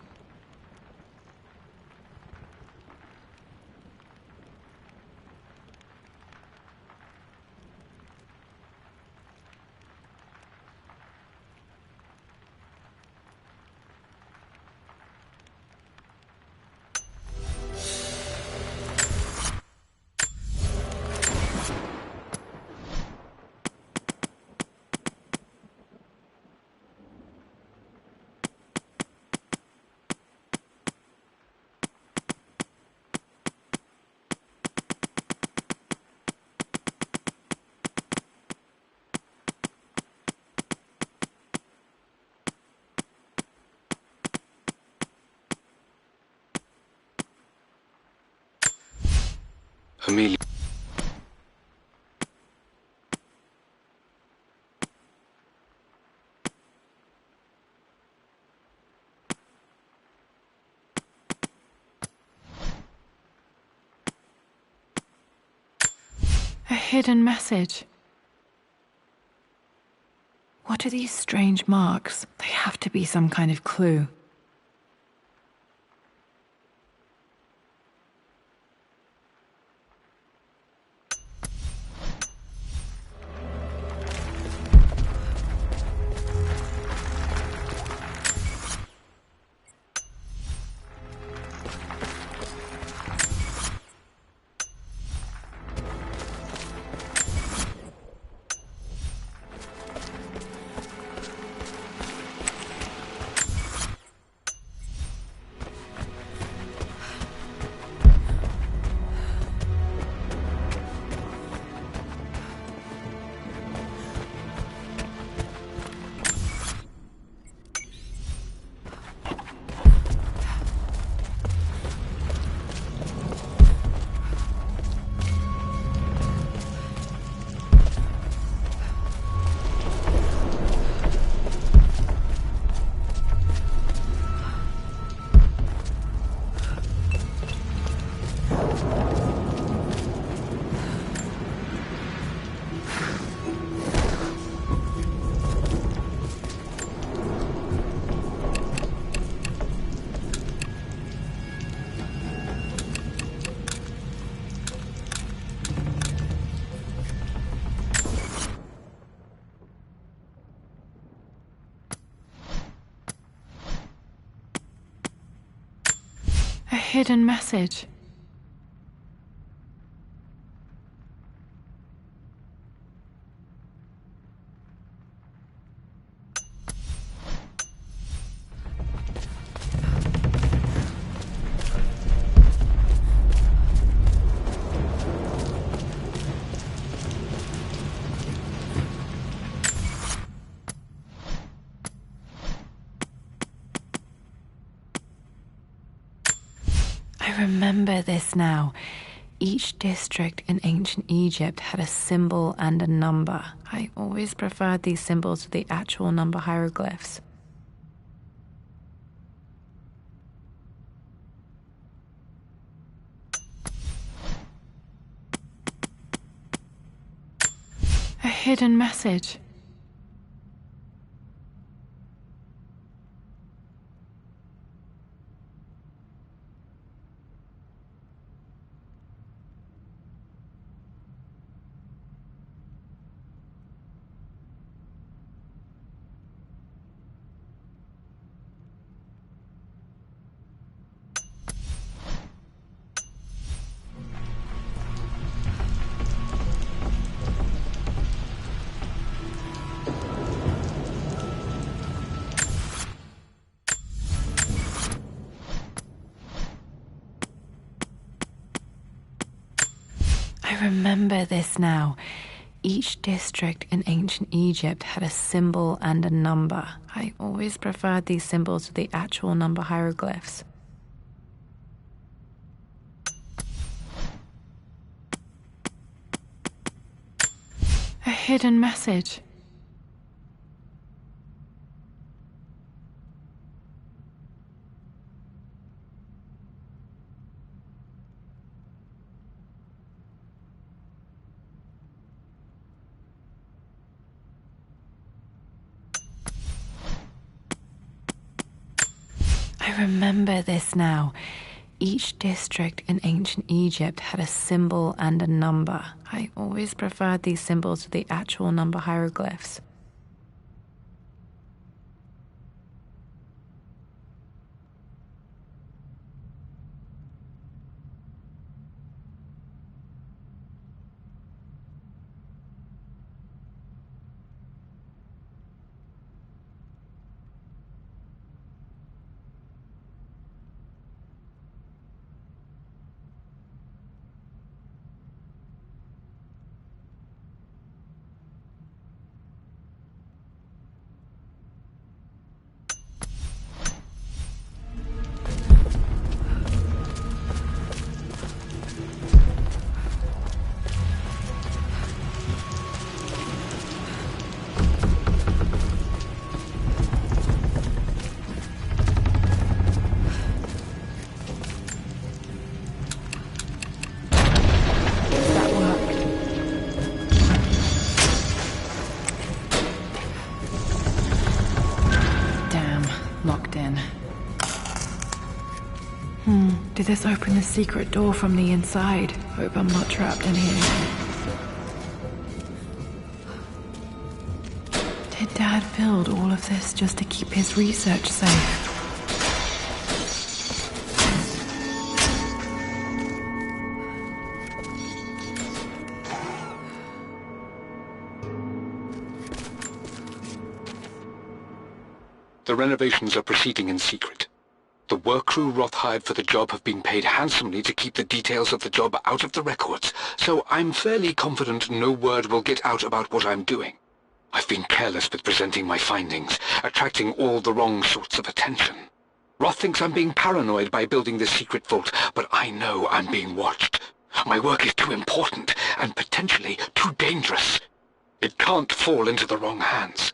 S5: Amelia.
S1: A hidden message. What are these strange marks? They have to be some kind of clue. A hidden message. I remember this now. Each district in ancient Egypt had a symbol and a number. I always preferred these symbols to the actual number hieroglyphs. A hidden message. I remember this now. Each district in ancient Egypt had a symbol and a number. I always preferred these symbols to the actual number hieroglyphs. A hidden message. I remember this now. Each district in ancient Egypt had a symbol and a number. I always preferred these symbols to the actual number hieroglyphs. Did this open the secret door from the inside? Hope I'm not trapped in here. Did Dad build all of this just to keep his research safe?
S5: The renovations are proceeding in secret. The work crew Roth hired for the job have been paid handsomely to keep the details of the job out of the records, so I'm fairly confident no word will get out about what I'm doing. I've been careless with presenting my findings, attracting all the wrong sorts of attention. Roth thinks I'm being paranoid by building this secret vault, but I know I'm being watched. My work is too important and potentially too dangerous. It can't fall into the wrong hands.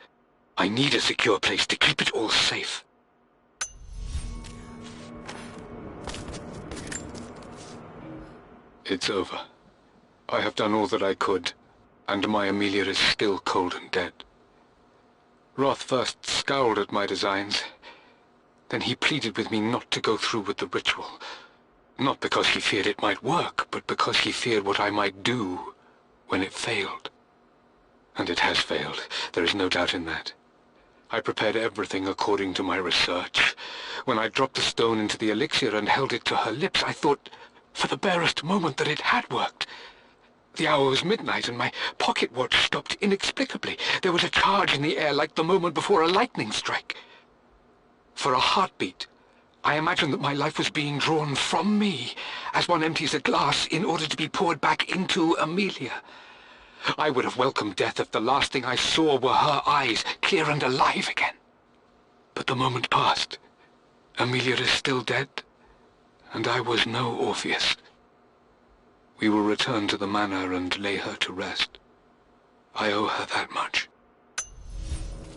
S5: I need a secure place to keep it all safe. It's over. I have done all that I could, and my Amelia is still cold and dead. Roth first scowled at my designs. Then he pleaded with me not to go through with the ritual. Not because he feared it might work, but because he feared what I might do when it failed. And it has failed. There is no doubt in that. I prepared everything according to my research. When I dropped the stone into the elixir and held it to her lips, I thought for the barest moment that it had worked. The hour was midnight, and my pocket watch stopped inexplicably. There was a charge in the air like the moment before a lightning strike. For a heartbeat, I imagined that my life was being drawn from me, as one empties a glass in order to be poured back into Amelia. I would have welcomed death if the last thing I saw were her eyes, clear and alive again. But the moment passed. Amelia is still dead, and I was no Orpheus. We will return to the manor and lay her to rest. I owe her that much.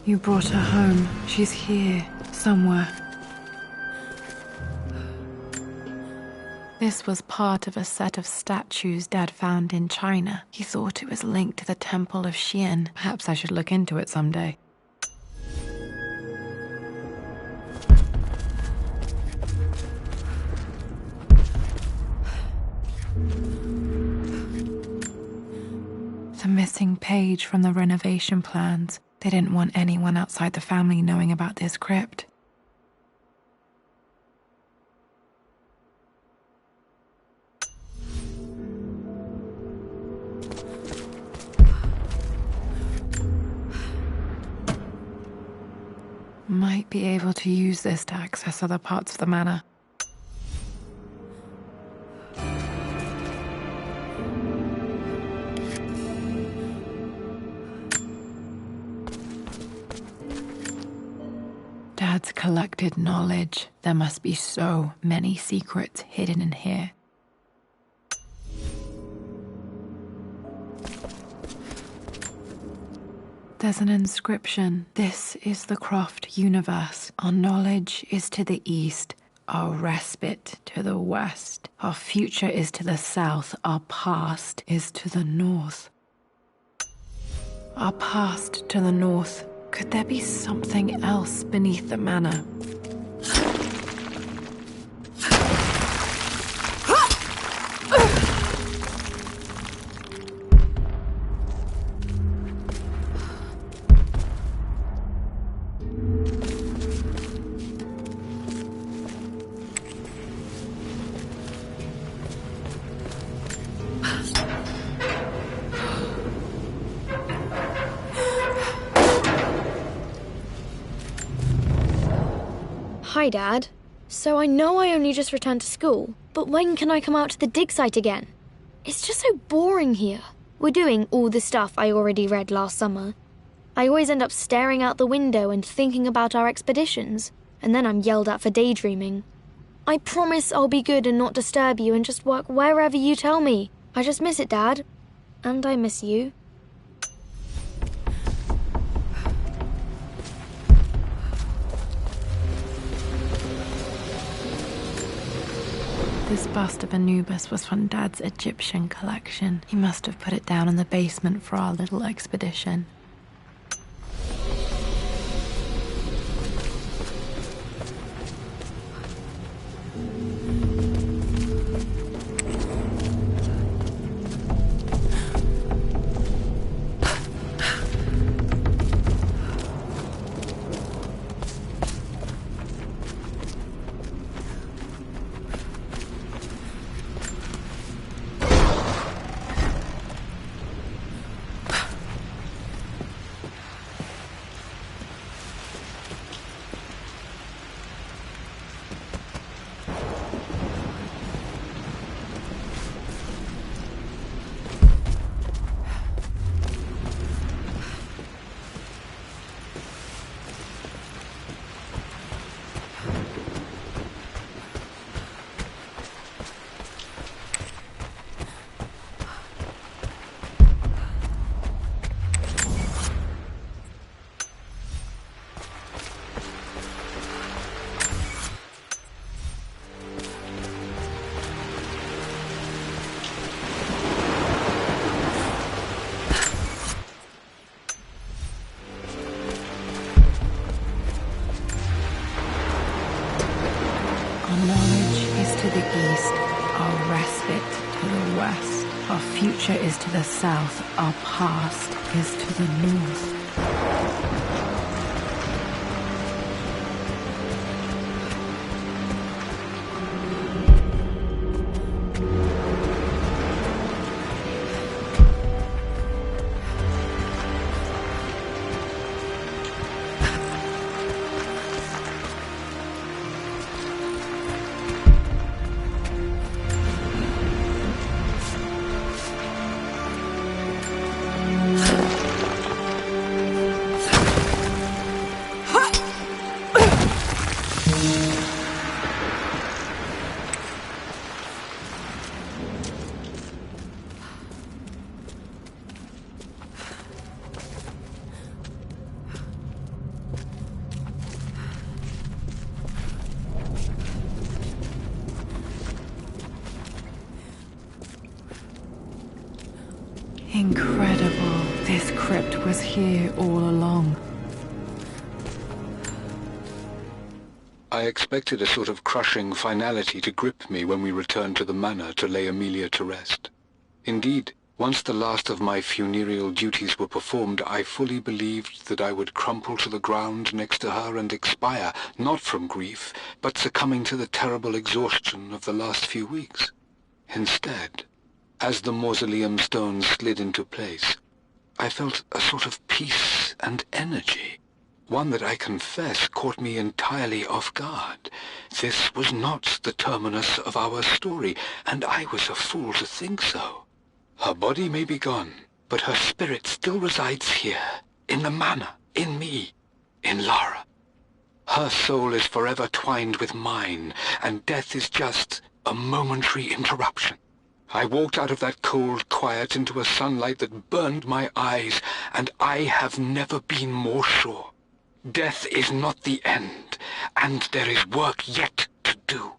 S1: You brought her home. She's here, somewhere. This was part of a set of statues Dad found in China. He thought it was linked to the Temple of Xian. Perhaps I should look into it someday. The missing page from the renovation plans. They didn't want anyone outside the family knowing about this crypt. Might be able to use this to access other parts of the manor. Dad's collected knowledge. There must be so many secrets hidden in here. There's an inscription. This is the Croft universe. Our knowledge is to the east, our respite to the west. Our future is to the south, our past is to the north. Our past to the north. Could there be something else beneath the manor?
S4: Hi, Dad. So I know I only just returned to school, but when can I come out to the dig site again? It's just so boring here. We're doing all the stuff I already read last summer. I always end up staring out the window and thinking about our expeditions, and then I'm yelled at for daydreaming. I promise I'll be good and not disturb you and just work wherever you tell me. I just miss it, Dad. And I miss you. This bust of Anubis was from Dad's Egyptian collection. He must have put it down in the basement for our little expedition. Our future is to the south, our past is to the north.
S1: Incredible. This crypt was here all along.
S5: I expected a sort of crushing finality to grip me when we returned to the manor to lay Amelia to rest. Indeed, once the last of my funereal duties were performed, I fully believed that I would crumple to the ground next to her and expire, not from grief, but succumbing to the terrible exhaustion of the last few weeks. Instead, as the mausoleum stones slid into place, I felt a sort of peace and energy. One that I confess caught me entirely off guard. This was not the terminus of our story, and I was a fool to think so. Her body may be gone, but her spirit still resides here, in the manor, in me, in Lara. Her soul is forever twined with mine, and death is just a momentary interruption. I walked out of that cold quiet into a sunlight that burned my eyes, and I have never been more sure. Death is not the end, and there is work yet to do.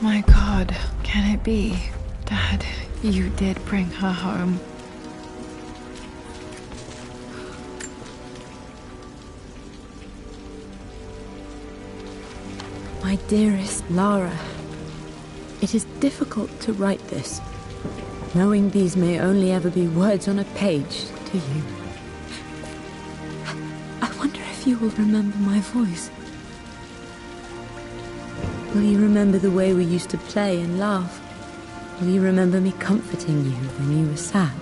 S1: My God, can it be? Dad, you did bring her home.
S3: My dearest Lara, it is difficult to write this, knowing these may only ever be words on a page to you. I wonder if you will remember my voice. Will you remember the way we used to play and laugh? Will you remember me comforting you when you were sad?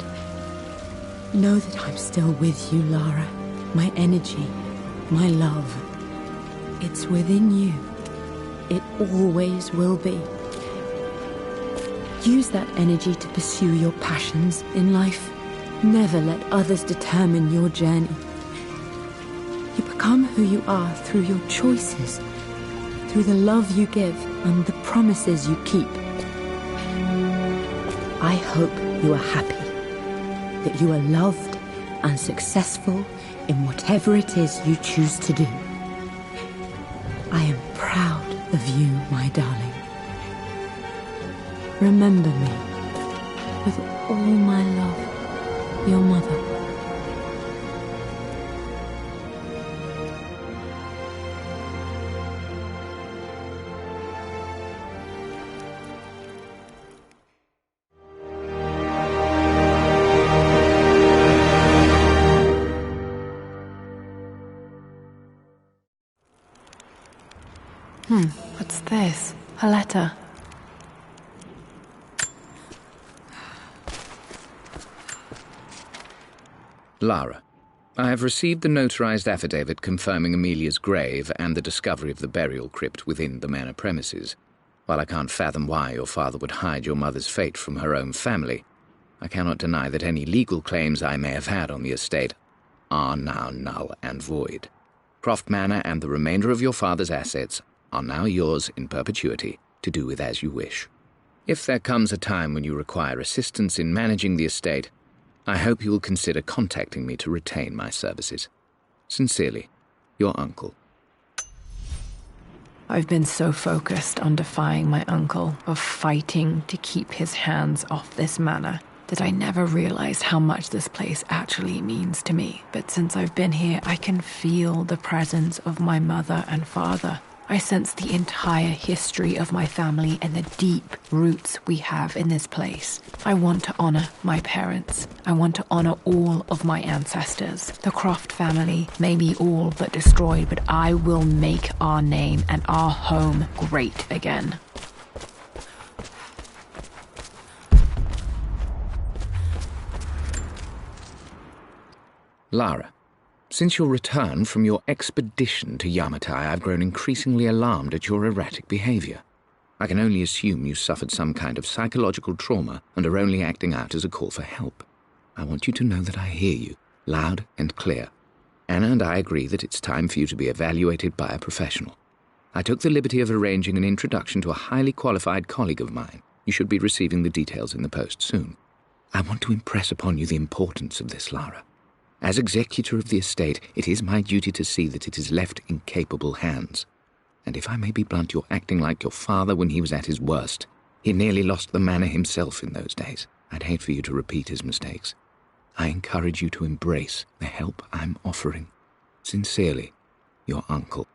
S3: Know that I'm still with you, Lara. My energy, my love. It's within you. It always will be. Use that energy to pursue your passions in life. Never let others determine your journey. You become who you are through your choices, through the love you give and the promises you keep. I hope you are happy, that you are loved and successful in whatever it is you choose to do. I am proud of you, my darling. Remember me, with all my love, your mother.
S1: What's this? A letter.
S2: Lara, I have received the notarized affidavit confirming Amelia's grave and the discovery of the burial crypt within the manor premises. While I can't fathom why your father would hide your mother's fate from her own family, I cannot deny that any legal claims I may have had on the estate are now null and void. Croft Manor and the remainder of your father's assets are now yours in perpetuity to do with as you wish. If there comes a time when you require assistance in managing the estate, I hope you will consider contacting me to retain my services. Sincerely, your uncle.
S1: I've been so focused on defying my uncle, of fighting to keep his hands off this manor, that I never realized how much this place actually means to me. But since I've been here, I can feel the presence of my mother and father. I sense the entire history of my family and the deep roots we have in this place. I want to honor my parents. I want to honor all of my ancestors. The Croft family may be all but destroyed, but I will make our name and our home great again.
S2: Lara, since your return from your expedition to Yamatai, I've grown increasingly alarmed at your erratic behavior. I can only assume you suffered some kind of psychological trauma and are only acting out as a call for help. I want you to know that I hear you, loud and clear. Anna and I agree that it's time for you to be evaluated by a professional. I took the liberty of arranging an introduction to a highly qualified colleague of mine. You should be receiving the details in the post soon. I want to impress upon you the importance of this, Lara. As executor of the estate, it is my duty to see that it is left in capable hands. And if I may be blunt, you're acting like your father when he was at his worst. He nearly lost the manor himself in those days. I'd hate for you to repeat his mistakes. I encourage you to embrace the help I'm offering. Sincerely, your uncle.